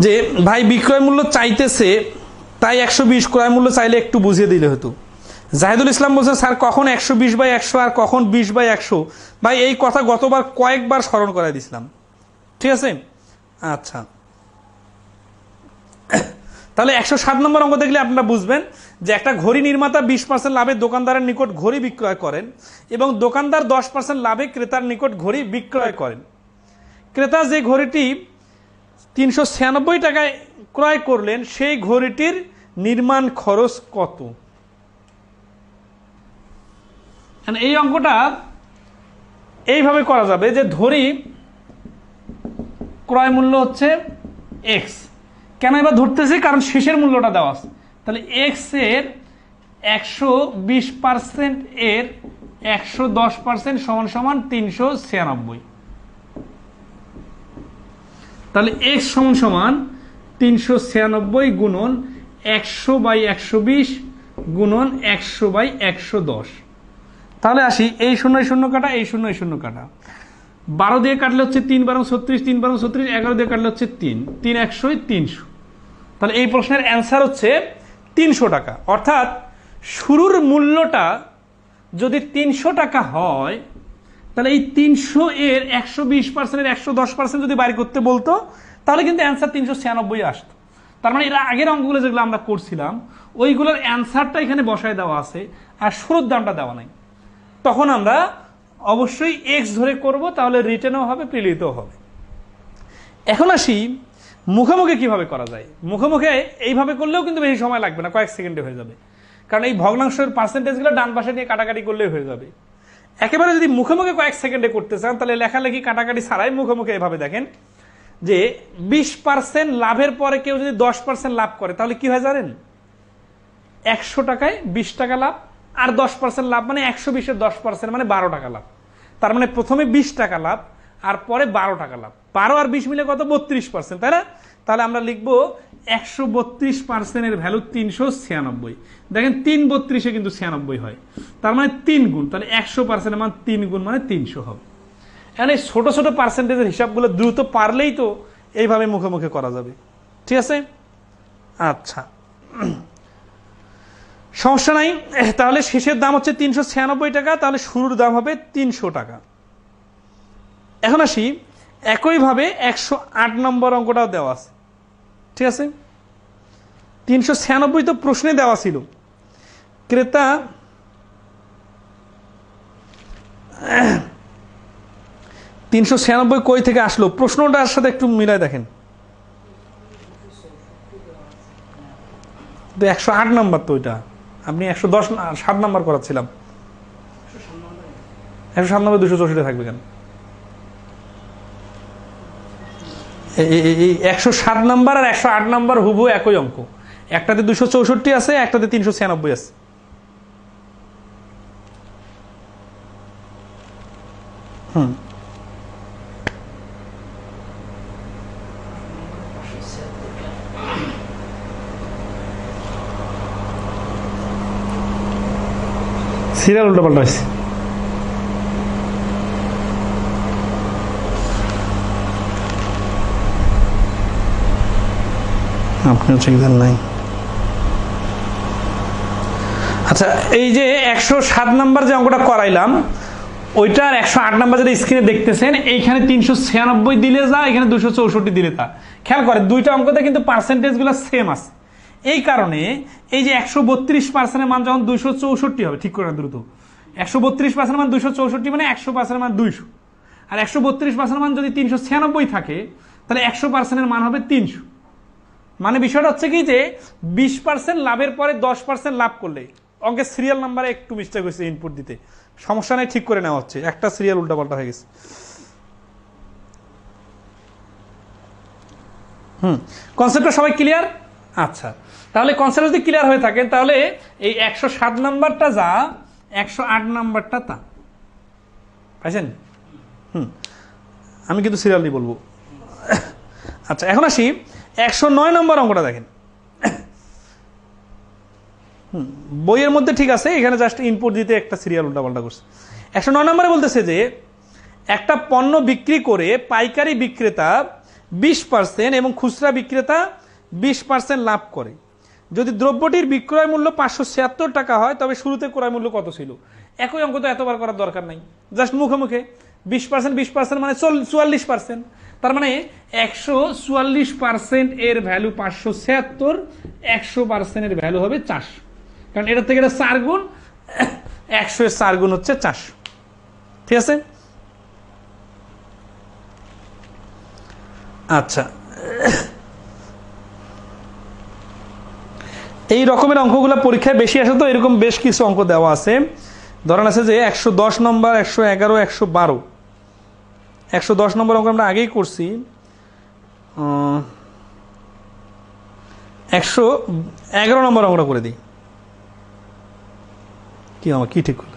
যে ভাই বিক্রয় মূল্য চাইতেছে তাই 120, ক্রয় মূল্য চাইলে একটু বুঝিয়ে দিলে হতো। জাহিদুল ইসলাম বলছেন স্যার কখন 120/100 আর কখন 20/100? ভাই এই কথা গতবার কয়েকবার স্মরণ করাই দিছিলাম। ঠিক আছে, আচ্ছা। তাহলে 107 নম্বর অঙ্ক দেখলে আপনারা বুঝবেন যে একটা ঘড়ি নির্মাতা 20% লাভে দোকানদারের নিকট ঘড়ি বিক্রয় করেন এবং দোকানদার 10% লাভে ক্রেতার নিকট ঘড়ি বিক্রয় করেন। ক্রেতা যে ঘড়িটি 396 টাকায় ক্রয় করলেন সেই ঘড়িটির নির্মাণ খরচ কত? এই অঙ্কটা এইভাবে করা যাবে যে ধরি ক্রয় মূল্য হচ্ছে এক্স। কেন এবার ধরতেছি? কারণ শেষের মূল্যটা দেওয়া আছে। তাহলে এক্স এর 120% এর 110% সমান সমান 396। তাহলে এক্স সমান সমান 396 গুণন 100/120 গুণন 100/110। তাহলে আসি এই 0 0 কাটা, এই 0 0 কাটা, 12 দিয়ে কাটলে হচ্ছে 3 12 36, 3 12 36, 11 দিয়ে কাটলে হচ্ছে 3 3 100 300। তাহলে এই প্রশ্নের অ্যান্সার হচ্ছে 300 টাকা। অর্থাৎ শুরুর মূল্যটা যদি 300 টাকা হয় তাহলে এই 300 এর 120% এর 110% যদি বাইর করতে বলতো তাহলে কিন্তু অ্যান্সার 396 আসতো। তার মানে এর আগের অঙ্কগুলো যেগুলো আমরা করছিলাম ওইগুলোর অ্যান্সারটা এখানে বসায় দেওয়া আছে আর শুরুর দামটা দেওয়া নাই। তখন আমরা অবশ্যই এক্স ধরে করব, তাহলে রিটেনও হবে, প্রিলিতেও হবে। এখন আসি মুখোমুখি কিভাবে করা যায়। মুখোমুখি এইভাবে করলেও কিন্তু বেশি সময় লাগবে না, কয়েক সেকেন্ডে হয়ে যাবে, কারণ এই ভগ্নাংশের পার্সেন্টেজগুলো ডান পাশে নিয়ে কাটাকাটি করলেই হয়ে যাবে। একেবারে যদি মুখোমুখি কয়েক সেকেন্ডে করতে চান তাহলে লেখালেখি কাটাকাটি ছাড়াই মুখোমুখি এভাবে দেখেন যে 20% লাভের পরে কেউ যদি 10% লাভ করে তাহলে কি হয় জানেন? 100 টাকায় 20 টাকা লাভ, আর 10% লাভ মানে 120 এর 10% মানে 12 টাকা লাভ। তার মানে প্রথমে 20 টাকা লাভ আর পরে 12 টাকা লাভ। 12 আর 20 মিলে কত? 32%, তাই না? তাহলে আমরা লিখবো 132% এর ভ্যালু 396। দেখেন 3 32 কিন্তু 96 হয়, তার মানে 3 গুণ। তাহলে 100% এর মান 3 গুণ মানে 300 হবে। এখন এই ছোট ছোট পার্সেন্টেজের হিসাবগুলো দ্রুত পারলেই তো এইভাবে মুখে মুখে করা যাবে। ঠিক আছে, আচ্ছা, সমস্যা নাই। তাহলে শেষের দাম হচ্ছে 396 টাকা, তাহলে শুরুর দাম হবে 300 টাকা। এখন আসি একইভাবে 108 নম্বর অঙ্কটাও দেওয়া আছে। ঠিক আছে, 396 তো প্রশ্নে দেওয়া ছিল। ক্রেতা $396 কই থেকে আসলো? প্রশ্নটার সাথে একটু মিলাই দেখেন। 108 নাম্বার তো ওইটা, আপনি 107 নাম্বার করাচ্ছিলাম। 107 নম্বর 264 থাকবে কেন? এই 107 নাম্বার আর 108 নাম্বার হুবহু একই অঙ্ক। একটাতে 264 আছে, একটাতে 396 আছে। সিরিয়াল উল্টো পাল্টা হয়েছে। আপনিও ঠিক দেন নাই। আচ্ছা, এই যে 107 নাম্বার যে অঙ্কটা করাইলাম ওইটার 108 নাম্বার যেটা স্ক্রিনে দেখতেছেন, এইখানে 396 দিলে যা, এখানে 264 দিলে তা। খেয়াল করেন দুইটা অঙ্কতে কিন্তু পার্সেন্টেজগুলো সেম আছে। এই কারণে এই যে 132% মান যখন 264 হবে, ঠিক করে দ্রুত, 132% মান 264 মানে 100% মান 200, আর 132% মান যদি 396 থাকে তাহলে 100% মান হবে 300। মানে বিষয়টা হচ্ছে কি যে 20% লাভের পরে 10% লাভ করলে অঙ্কের সিরিয়াল নাম্বারে একটু মিস্টেক হয়েছে ইনপুট দিতে, সমস্যা নেই, ঠিক করে নেওয়া হচ্ছে, একটা সিরিয়াল উল্টাপাল্টা হয়ে গেছে। কনসেপ্টটা সবাই ক্লিয়ার? আচ্ছা, তাহলে কনসেপ্ট যদি ক্লিয়ার হয়ে থাকে তাহলে এই 107 নাম্বারটা যা, 108 নাম্বারটা তা, পাইছেন? আমি কিন্তু সিরিয়ালই বলবো। আচ্ছা, এখন আসি 109 নম্বর অঙ্কটা দেখেন। বইয়ের মধ্যে ঠিক আছে, এখানে জাস্ট ইনপুট দিতে একটা সিরিয়াল উল্টাপাল্টা করছে। 109 নম্বরে বলতেছে যে একটা পণ্য বিক্রি করে পাইকারি বিক্রেতা 20% এবং খুচরা বিক্রেতা 20% লাভ করে। যদি দ্রব্যটির বিক্রয় মূল্য 576 টাকা হয় তবে শুরুতে ক্রয় মূল্য কত ছিল? একই অঙ্ক তো এতবার করার দরকার নাই, জাস্ট মুখে মুখে 20%, 20% মানে 44%। তার মানে 144% এর ভ্যালু 576, 100% এর ভ্যালু হবে 400, কারণ এটা থেকে এটা 4 গুণ, 100 এর 4 গুণ হচ্ছে 400। ঠিক আছে, আচ্ছা এই রকমের অঙ্কগুলো পরীক্ষায় বেশি আসে, তো এরকম বেশ কিছু অঙ্ক দেওয়া আছে। ধরেন আছে যে 110 নম্বর, 111, 112। 110 নম্বর অঙ্ক আমরা আগেই করছি। 111 নম্বর অঙ্কটা করে দিই। কি আমার কি ঠিক করলো?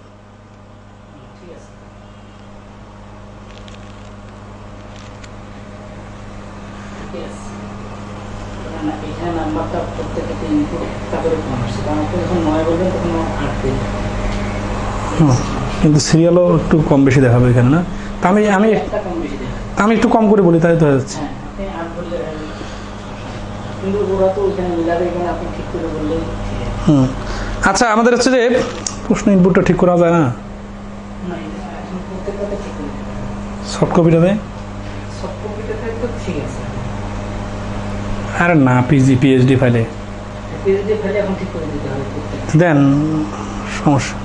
কিন্তু সিরিয়ালও একটু কম বেশি দেখাবে এখানে, না? তা আমি একটু কম করে বলি, তাই তো হচ্ছে। আচ্ছা, আমাদের হচ্ছে যে প্রশ্ন ইনপুটটা ঠিক করা যায় না, সফট কপিটাতে। আরে না, পিএইচডি ফাইলে দেন, সমস্যা।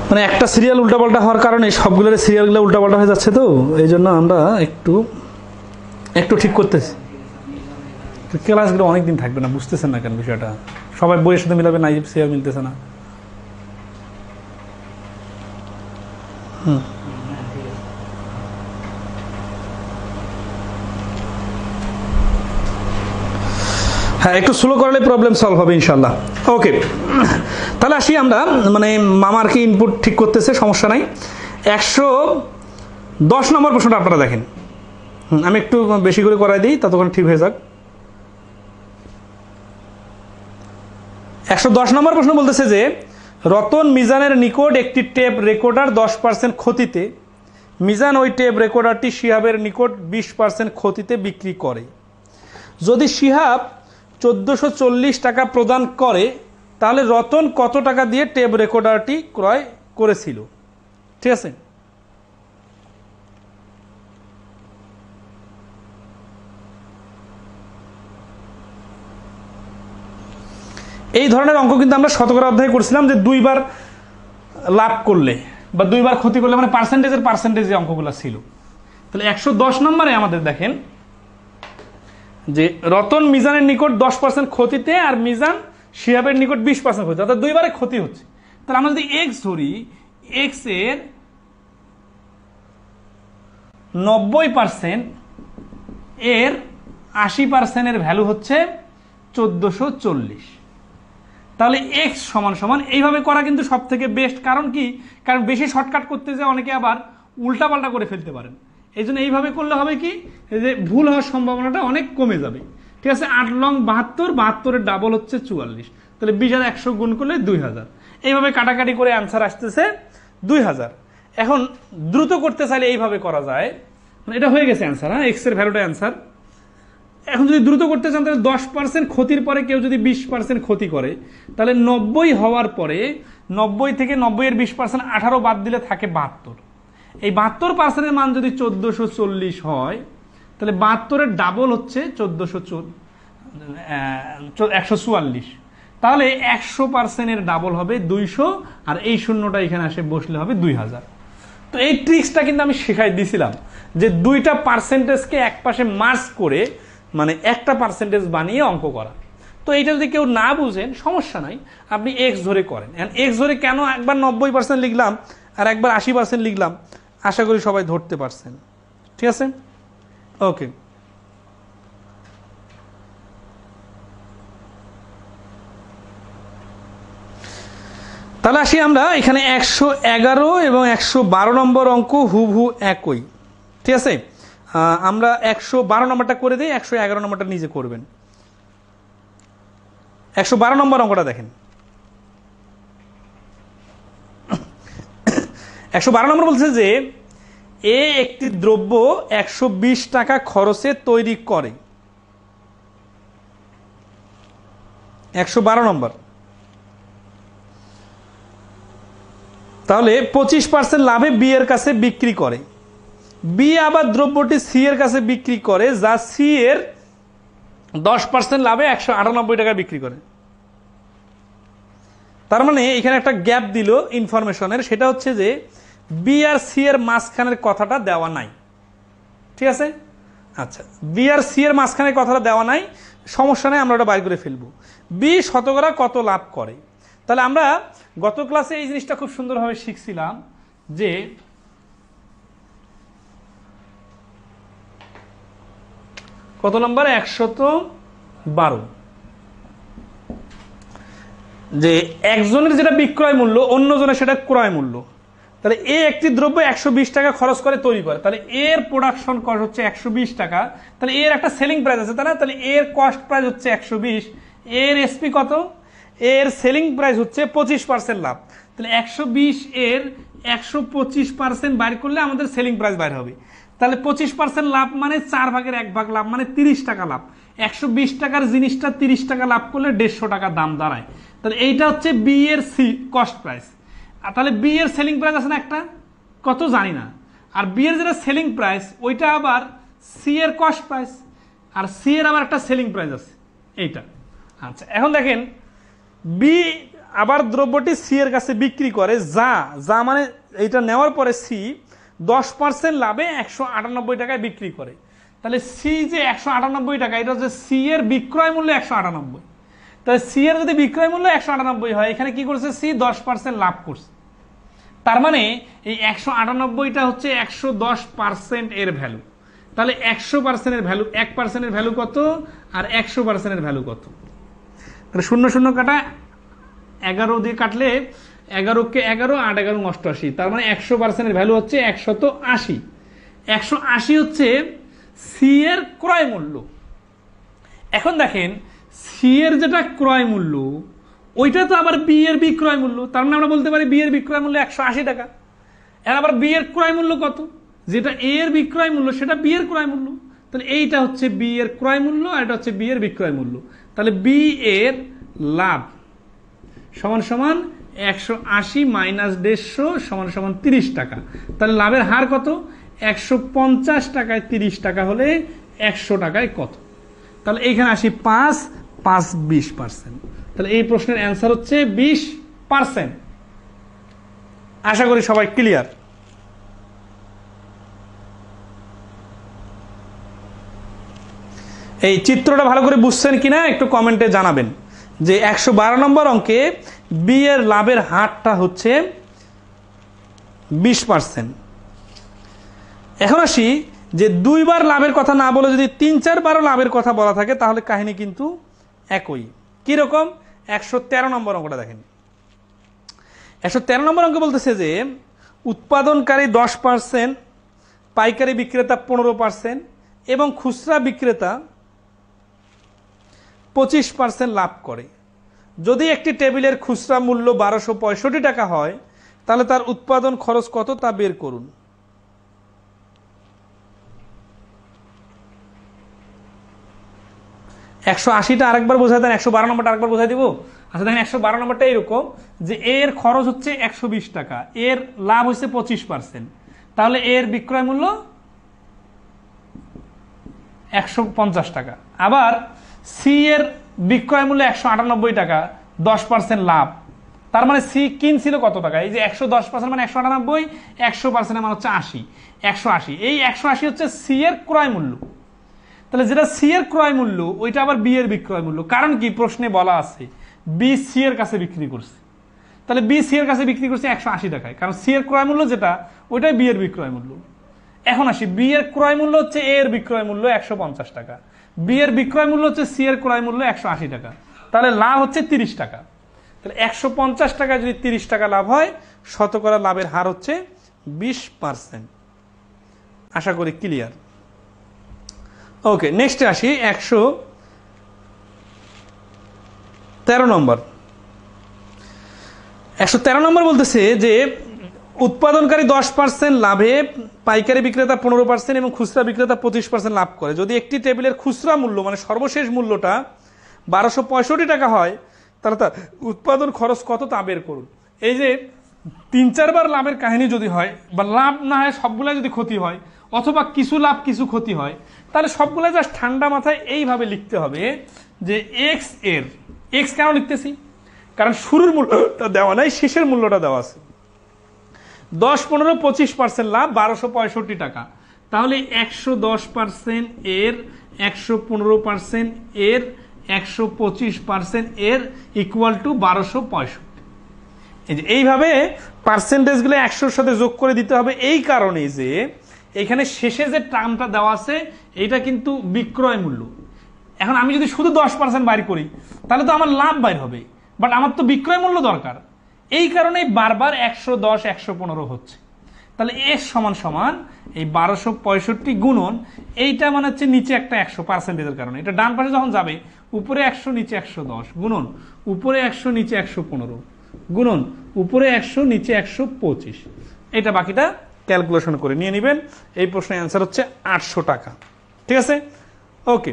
মানে একটা সিরিয়াল উল্টাপাল্টা হওয়ার কারণে সবগুলোর সিরিয়ালগুলো উল্টাপাল্টা হয়ে যাচ্ছে, তো এই জন্য আমরা একটু ঠিক করতেছি। ক্লাসগুলো অনেকদিন থাকবে না, বুঝতেছেন না কেন বিষয়টা? সবাই বইয়ের সাথে মিলাবে না, সিরিয়াল মিলতেছে না। হ্যাঁ, একটু স্লো করলে প্রবলেম সলভ হবে ইনশাল্লাহ। ওকে, তাহলে আসি আমরা, মানে মামার কি ইনপুট ঠিক করতেছে, সমস্যা নাই। 110 নম্বর প্রশ্নটা আপনারা দেখেন। আমি একটু বেশি করে করাই দিই, ততক্ষণ ঠিক হয়ে যাক। 110 নম্বর প্রশ্ন বলতেছে যে রতন মিজানের নিকট একটি টেপ রেকর্ডার 10% ক্ষতিতে, মিজান ওই টেপ রেকর্ডারটি শিহাবের নিকট 20% ক্ষতিতে বিক্রি করে। যদি শিহাব 1440 টাকা প্রদান করে, তাহলে রতন কত টাকা দিয়ে টেপ রেকর্ডারটি ক্রয় করেছিল? ঠিক আছে, এই ধরনের অঙ্ক কিন্তু আমরা শতকরা অধ্যায়ে করছিলাম, যে 2 বার লাভ করলে বা 2 বার ক্ষতি করলে, মানে পার্সেন্টেজে অঙ্কগুলো ছিল। তাহলে 110 নম্বরে আমাদের দেখেন যে রতন মিজানের নিকট 10% ক্ষতিতে, আর মিজান শিহাবের নিকট 20% ক্ষতি, অর্থাৎ 2 বারে ক্ষতি হচ্ছে। তাহলে আমরা যদি এক্স ধরি, এক্স এর 90%, এর 80% এর ভ্যালু হচ্ছে 1440। তাহলে এক্স সমান সমান এইভাবে করা কিন্তু সব থেকে বেস্ট। কারণ কি? কারণ বেশি শর্টকাট করতে যে অনেকে আবার উল্টাপাল্টা করে ফেলতে পারেন। এই জন্য এইভাবে করলে হবে কি, যে ভুল হওয়ার সম্ভাবনাটা অনেক কমে যাবে। ঠিক আছে, 8 লং 72, 72 এর ডাবল হচ্ছে 44। তাহলে 20,100 গুণ করলে 2000। এইভাবে কাটাকাটি করে অ্যান্সার আসতেছে 2000। এখন দ্রুত করতে চাইলে এইভাবে করা যায়, মানে এটা হয়ে গেছে অ্যান্সার। হ্যাঁ, এক্স এর ভ্যালুটা অ্যান্সার। এখন যদি দ্রুত করতে চান, তাহলে 10% ক্ষতির পরে কেউ যদি 20% ক্ষতি করে, তাহলে 90 হওয়ার পরে 90 থেকে 90 এর 20%, 18 বাদ দিলে থাকে 72। এই 72% এর মান যদি 1440 হয়, তাহলে 72 এর ডাবল হচ্ছে 144। তাহলে 100% এর ডাবল হবে 200, আর এই শূন্যটা এখানে আসে বসলে হবে 2000। তো এই ট্রিক্সটা কিন্তু আমি শেখাই দিয়েছিলাম, যে 2টা পার্সেন্টেজকে এক পাশে মার্জ করে, মানে একটা পার্সেন্টেজ বানিয়ে অঙ্ক করা। তো এইটা যদি কেউ না বুঝেন, সমস্যা নাই, আপনি এক্স ধরে করেন। এক্স ধরে কেন একবার 90% লিখলাম আর একবার 80% লিখলাম, আশা করি সবাই ধরতে পারছেন। ঠিক আছে, ওকে। তাহলে আসি আমরা এখানে 111 এবং 112 নম্বর অঙ্ক হুবহু একই। ঠিক আছে, আমরা 112 নম্বরটা করে দিই, 111 নম্বরটা নিজে করবেন। 112 নম্বর অঙ্কটা দেখেন। 112 নম্বর বলছে যে এ একটি দ্রব্য 120 টাকা খরচে তৈরি করে। 112 নম্বর। তাহলে 25% লাভে বি এর কাছে বিক্রি করে, বি আবার দ্রব্যটি সি এর কাছে বিক্রি করে, যা সি এর 10% লাভে 198 টাকা বিক্রি করে। তার মানে এখানে একটা গ্যাপ দিল ইনফরমেশনের, সেটা হচ্ছে যে বি আর সি এর মাঝখানের কথাটা দেওয়া নাই। ঠিক আছে, আচ্ছা, বি আর সি এর মাঝখানের কথাটা দেওয়া নাই, সমস্যা নাই, আমরা ওটা বাইর করে ফেলবো। বি শতকরা কত লাভ করে। তাহলে আমরা গত ক্লাসে এই জিনিসটা খুব সুন্দরভাবে শিখছিলাম যে কত নম্বর 112, যে একজনের যেটা বিক্রয় মূল্য অন্যজনের সেটা ক্রয় মূল্য। তাহলে এ একটি দ্রব্য 120 টাকা খরচ করে তৈরি করে, তাহলে এর প্রোডাকশন কস্ট হচ্ছে 120 টাকা, তাহলে এর একটা সেলিং প্রাইস আছে তাই না, তাহলে এর কস্ট প্রাইস হচ্ছে 120, এর এসপি কত, এর সেলিং প্রাইস হচ্ছে 25% লাভ। তাহলে 120 এর 125% বাইর করলে আমাদের সেলিং প্রাইস বাইর হবে। তাহলে 25% লাভ মানে 4 ভাগের 1 ভাগ লাভ, মানে 30 টাকা লাভ। 120 টাকার জিনিসটা 30 টাকা লাভ করলে 150 টাকা দাম দাঁড়ায়। তাহলে এইটা হচ্ছে বি এর সি কস্ট প্রাইস। আর তাহলে বি এর সেলিং প্রাইস আছে না একটা, কত জানি না, আর বি এর যেটা সেলিং প্রাইস ওইটা আবার সি এর কস্ট প্রাইস, আর সি এর আবার একটা সেলিং প্রাইস আছে এইটা। আচ্ছা, এখন দেখেন বি আবার দ্রব্যটি সি এর কাছে বিক্রি করে, যা মানে এইটা নেওয়ার পরে সি 10% লাভে 198 টাকায় বিক্রি করে। তাহলে সি যে 198 টাকা, এটা হচ্ছে সি এর বিক্রয় মূল্য 198। তাহলে সি এর যদি বিক্রয় মূল্য 198 হয়, এখানে কি করছে সি 10% লাভ করছে। তার মানে এই 198টা হচ্ছে 110% এর ভ্যালু। তাহলে 100% এর ভ্যালু, 1% এর ভ্যালু কত আর 100% এর ভ্যালু কত। তাহলে 0 0 কাটা 11 দিয়ে কাটলে 11 কে 11, 8 11 88, তার মানে 100% এর ভ্যালু হচ্ছে 180। 180 হচ্ছে সি এর ক্রয় মূল্য। এখন দেখেন সি এর যেটা ক্রয় মূল্য ওইটা তো আবার বি এর বিক্রয় মূল্য, তার মানে আমরা বলতে পারি বি এর বিক্রয় মূল্য 180 টাকা। এখন আবার বি এর ক্রয় মূল্য কত, যেটা এ এর বিক্রয় মূল্য সেটা বি এর ক্রয় মূল্য। তাহলে এইটা হচ্ছে বি এর ক্রয় মূল্য আর এটা হচ্ছে বি এর বিক্রয় মূল্য। তাহলে বি এর লাভ সমান সমান 180 মাইনাস 150 সমান সমান 30 টাকা। তাহলে লাভের হার কত, 150 টাকায় 30 টাকা হলে 100 টাকায় কত। তাহলে এইখানে আসি 5 5 20%। তাহলে এই প্রশ্নের অ্যান্সার হচ্ছে 20%। আশা করি সবাই ক্লিয়ার। এই চিত্রটা ভালো করে বুঝছেন কিনা একটু কমেন্টে জানাবেন। যে 112 নম্বর অঙ্কে বি এর লাভের হারটা হচ্ছে 20%। এখন আসি যে 2 বার লাভের কথা না বলে যদি 3-4 বারও লাভের কথা বলা থাকে তাহলে কাহিনী কিন্তু একই। কিরকম, 113 নম্বর অঙ্কটা দেখেন। 113 নম্বর অঙ্ক বলতেছে যে উৎপাদনকারী 10%, পাইকারি বিক্রেতা 15% এবং খুচরা বিক্রেতা 25% লাভ করে। যদি একটি টেবিলের খুচরা মূল্য 1265 টাকা হয় তাহলে তার উৎপাদন খরচ কত তা বের করুন। একশো আশিটা আরেকবার বোঝাই দেন, 112 নম্বরটা আরেকবার বোঝাই দিব। আচ্ছা দেখেন 112 নম্বরটা এরকম যে এর খরচ হচ্ছে 120 টাকা, এর লাভ হচ্ছে 25%, তাহলে এর বিক্রয় মূল্য 150 টাকা। আবার সি এর বিক্রয় মূল্য 198 টাকা, 10% লাভ, তার মানে সি কিনছিল কত টাকা, এই যে 110% মানে 198, 100% মানে হচ্ছে 80, 180। এই 180 হচ্ছে সি এর ক্রয় মূল্য। তাহলে যেটা সি এর ক্রয় মূল্য ওইটা আবার বি এর বিক্রয় মূল্য, কারণ কি প্রশ্নে বলা আছে বি সি এর কাছে বিক্রি করছে। তাহলে বি সি এর কাছে বিক্রি করছে 180 টাকায়, কারণ সি এর ক্রয় মূল্য যেটা ওইটাই বি এর বিক্রয় মূল্য। এখন আসি বি এর ক্রয় মূল্য হচ্ছে এ এর বিক্রয় মূল্য 150 টাকা, বি এর বিক্রয় মূল্য হচ্ছে সি এর ক্রয় মূল্য 180 টাকা, তাহলে লাভ হচ্ছে 30 টাকা। তাহলে 150 টাকা যদি 30 টাকা লাভ হয়, শতকরা লাভের হার হচ্ছে 20%। আশা করি ক্লিয়ার। ওকে, নেক্সটে আসি 113 নম্বর। 113 নম্বর বলতেছে যে উৎপাদনকারী 10% লাভে পাইকারি বিক্রেতা 15% এবং খুচরা বিক্রেতা 25% লাভ করে। যদি একটি টেবিলের খুচরা মূল্য মানে সর্বশেষ মূল্যটা 1265 টাকা হয় তাহলে তার উৎপাদন খরচ কত তা বের করুন। এই যে 3-4 বার লাভের কাহিনী যদি হয়, বা লাভ না হয় সবগুলা যদি ক্ষতি হয়, অথবা কিছু লাভ কিছু ক্ষতি হয়, তাহলে সবগুলা জাস্ট ঠান্ডা মাথায় এইভাবে লিখতে হবে যে এক্স এর, এক্স কেন লিখতেছি, কারণ শুরুর মূল্যটা দেওয়া নাই, শেষের মূল্যটা দেওয়া আছে। 10, 15, 25% লাভ 1265 টাকা, তাহলে 110% এর, 115% এর, 125% এর ইকুয়াল টু 1265। এইভাবে পার্সেন্টেজগুলো 100-র সাথে যোগ করে দিতে হবে, এই কারণে যে এখানে শেষে যে টার্মটা দেওয়া আছে এইটা কিন্তু বিক্রয় মূল্য। এখন আমি যদি শুধু 10% বাইর করি তাহলে তো আমার লাভ বাইর হবে, বাট আমার তো বিক্রয় মূল্য দরকার, এই কারণেই বারবার 110, 115 হচ্ছে। তাহলে এর সমান সমান এই 1265 গুণন এইটা মানে হচ্ছে নিচে একটা 100 পার্সেন্টেজের কারণে, এটা ডান পাশে যখন যাবে উপরে 100 নিচে 110 গুণন উপরে 100 নিচে 115 গুণন উপরে 100 নিচে 125, এটা বাকিটা ক্যালকুলেশন করে নিয়ে নেবেন। এই প্রশ্নের অ্যান্সার হচ্ছে 800 টাকা। ঠিক আছে, ওকে।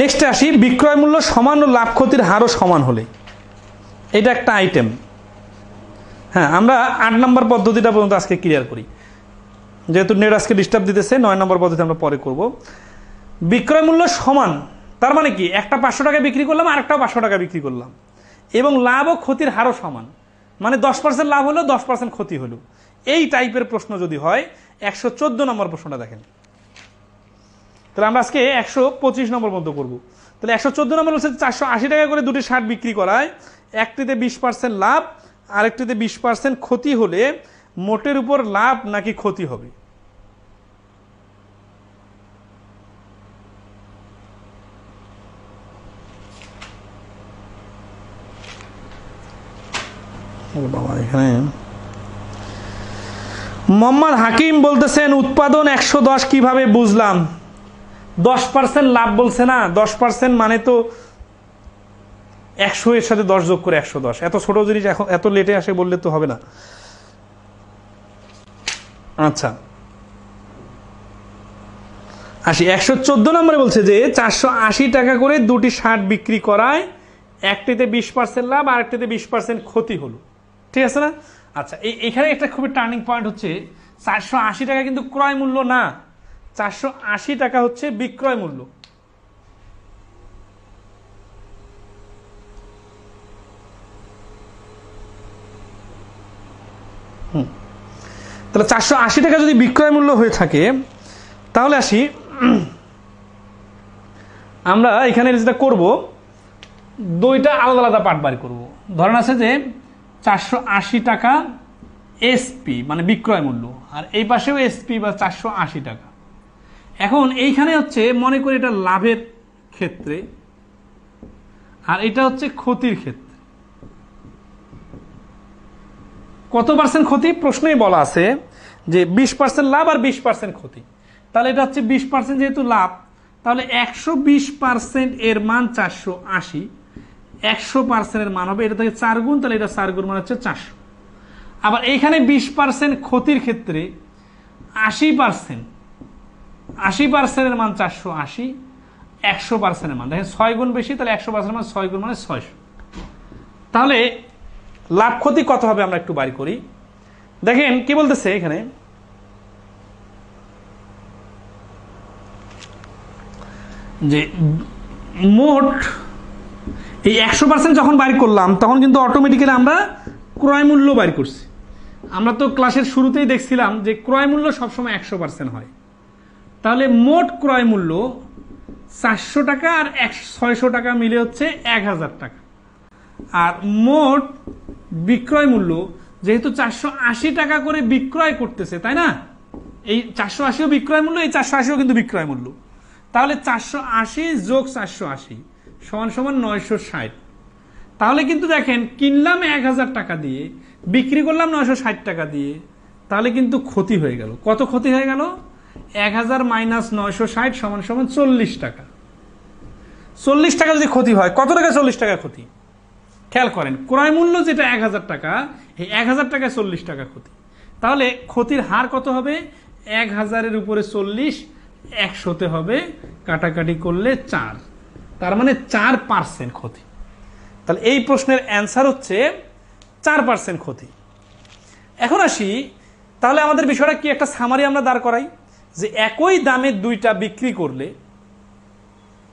নেক্সটে আসি, বিক্রয় মূল্য সমান ও লাভ ক্ষতির হারও সমান হলে, এটা একটা আইটেম। হ্যাঁ, আমরা 8 নম্বর পদ্ধতিটা পর্যন্ত আজকে ক্লিয়ার করি, যেহেতু নেট আজকে ডিস্টার্ব দিতেছে। 9 নম্বর পদ্ধতি আমরা পরে করব। বিক্রয় মূল্য সমান তার মানে কি, একটা 500 টাকা বিক্রি করলাম, আরেকটাও 500 টাকা বিক্রি করলাম, এবং লাভ ও ক্ষতির হারও সমান, মানে 10% লাভ হলো 10% ক্ষতি হলো। এই টাইপের প্রশ্ন যদি হয়, 114 নম্বর প্রশ্নটা দেখেন। তাহলে আমরা আজকে 125 নম্বর পর্যন্ত করবো। তাহলে 114 নম্বর হচ্ছে 480 টাকা করে দুটি শার্ট বিক্রি করায় একটিতে 20% লাভ, আরেকটিতে 20% ক্ষতি হলে মোটের উপর লাভ নাকি ক্ষতি হবে? বাবা, এখানে মোহাম্মদ হাকিম বলতেছেন উৎপাদন 110 কিভাবে বুঝলাম? 10% লাভ বলছে না, 10% মানে তো 100 এর সাথে 10 যোগ করে 110। এত ছোট জিনিস এখন এত লেটে আসে বললে তো হবে না। আচ্ছা আসি, 114 নম্বরে বলছে যে 480 টাকা করে দুটি শার্ট বিক্রি করায় একটিতে 20% লাভ, আরেকটিতে 20% ক্ষতি হলো। ঠিক আছে না? আচ্ছা, এখানে একটা খুবই টার্নিং পয়েন্ট হচ্ছে 480 টাকা কিন্তু ক্রয় মূল্য না, 480 টাকা হচ্ছে বিক্রয় মূল্য। তাহলে 480 টাকা যদি বিক্রয় মূল্য হয়ে থাকে, তাহলে আসি আমরা এখানে যেটা করব, দুইটা আলাদা আলাদা পার্ট বাড়ি করব। ধরেন আছে যে 480 টাকা এসপি মানে বিক্রয় মূল্য, আর এই পাশেও এসপি বা 480 টাকা। এখন এইখানে হচ্ছে মনে করি এটা লাভের ক্ষেত্রে, আর এটা হচ্ছে ক্ষতির ক্ষেত্রে। কত পার্সেন্ট ক্ষতি? প্রশ্নেই বলা আছে যে 20% লাভ আর 20% ক্ষতি। তাহলে এটা হচ্ছে 20% যেহেতু লাভ, তাহলে 120% এর মান 480, 100% এর মান হবে এটা থেকে 4 গুণ, তাহলে এটা 4 গুণ মান হচ্ছে 400। আবার এইখানে 20% ক্ষতির ক্ষেত্রে 80% এর মান 480, 100% এর মান দেখেন 6 গুণ বেশি, তাহলে 100% এর মান 6 গুণ মানে 600। তাহলে লাভ ক্ষতি কত হবে আমরা একটু বাড়ি করি। দেখেন কি বলতেছে এখানে, যে মোট এই 100% যখন বাইর করলাম তখন কিন্তু অটোমেটিক্যালি আমরা ক্রয় মূল্য বাইর করছি। আমরা তো ক্লাসের শুরুতেই দেখছিলাম যে ক্রয় মূল্য সবসময় 100% হয়। তাহলে মোট ক্রয় মূল্য 400 টাকা আর 600 টাকা মিলে হচ্ছে 1000 টাকা। আর মোট বিক্রয় মূল্য যেহেতু 480 টাকা করে বিক্রয় করতেছে, তাই না? এই 480ও বিক্রয় মূল্য, এই 480ও কিন্তু বিক্রয় মূল্য। তাহলে 480 যোগ 480 সমান সমান 960। তাহলে কিন্তু দেখেন কিনলাম 1000 টাকা দিয়ে, বিক্রি করলাম 960 টাকা দিয়ে, তাহলে কিন্তু ক্ষতি হয়ে গেল। কত ক্ষতি হয়ে গেল? 1000 মাইনাস 960 সমান সমান 40 টাকা। 40 টাকা যদি ক্ষতি হয়, কত টাকা 40 টাকা ক্ষতি? খেয়াল করেন, ক্রয় মূল্য যেটা 1000 টাকা, এই 1000 টাকায় 40 টাকা ক্ষতি। তাহলে ক্ষতির হার কত হবে? 1000 এর উপরে 40, 100-তে হবে, কাটাকাটি করলে 4, তার মানে 4% ক্ষতি। তাহলে এই প্রশ্নের অ্যান্সার হচ্ছে 4% ক্ষতি। এখন আসি, তাহলে আমাদের বিষয়টা কি, একটা সামারি আমরা দাঁড় করাই যে একই দামে দুইটা বিক্রি করলে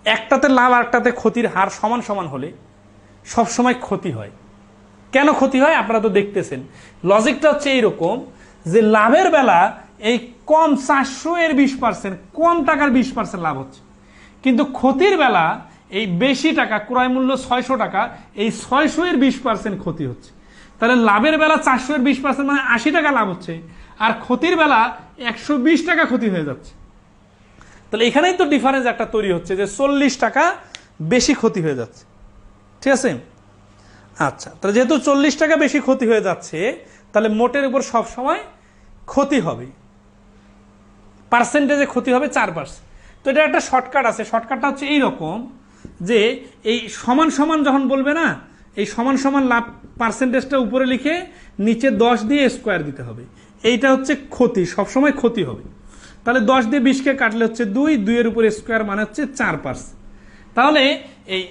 একটাতে লাভ আর একটাতে ক্ষতির হার সমান সমান হলে সবসময় ক্ষতি হয়। কেন ক্ষতি হয় আপনারা তো দেখতেছেন, লজিকটা হচ্ছে এইরকম যে লাভের বেলা এই কম 400-এর 20%, কম টাকার 20% লাভ হচ্ছে, কিন্তু ক্ষতির বেলা এই বেশি টাকা, ক্রয় মূল্য 600 টাকা, এই 600-এর 20% ক্ষতি হচ্ছে। তাহলে লাভের বেলা 400-এর 20% মানে 80 টাকা লাভ হচ্ছে, আর ক্ষতির বেলা 120 টাকা ক্ষতি হয়ে যাচ্ছে। তাহলে এখানেই তো ডিফারেন্স একটা তৈরি হচ্ছে যে 40 টাকা বেশি ক্ষতি হয়ে যাচ্ছে, ঠিক আছে? আচ্ছা, তাহলে যেহেতু 40 টাকা বেশি ক্ষতি হয়ে যাচ্ছে, তাহলে মোটের উপর সবসময় ক্ষতি হবে, পার্সেন্টেজে ক্ষতি হবে 4%। তো এটা একটা শর্টকাট আছে, শর্টকাটটা হচ্ছে এইরকম যে এই সমান সমান যখন বলবে না, এই সমান সমান লাভ পার্সেন্টেজটা উপরে লিখে নিচে 10 দিয়ে স্কোয়ার দিতে হবে। এইটা হচ্ছে ক্ষতি, সবসময় ক্ষতি হবে। তাহলে 10 দিয়ে 20-কে কাটলে হচ্ছে 2, 2-এর উপরে স্কোয়ার মানে হচ্ছে 4%। তাহলে এই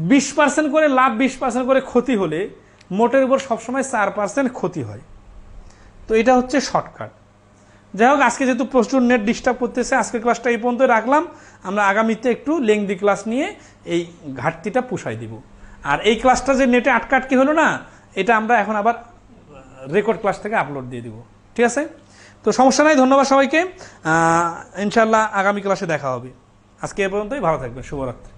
20% করে লাভ, 20% করে ক্ষতি হলে মোটের উপর সবসময় 4% ক্ষতি হয়। তো এটা হচ্ছে শর্টকাট। যাই হোক, আজকে যেহেতু প্রচুর নেট ডিস্টার্ব করতেছে, আজকের ক্লাসটা এই পর্যন্ত রাখলাম। আমরা আগামীতে একটু লেংদি ক্লাস নিয়ে এই ঘাটতিটা পুষাই দিব। আর এই ক্লাসটা যে নেটে আটকাটকি হলো না, এটা আমরা এখন আবার রেকর্ড ক্লাস থেকে আপলোড দিয়ে দিব, ঠিক আছে? তো সমস্যা নাই, ধন্যবাদ সবাইকে। ইনশাল্লাহ আগামী ক্লাসে দেখা হবে। আজকে এ পর্যন্তই, ভালো থাকবেন, শুভরাত্রি।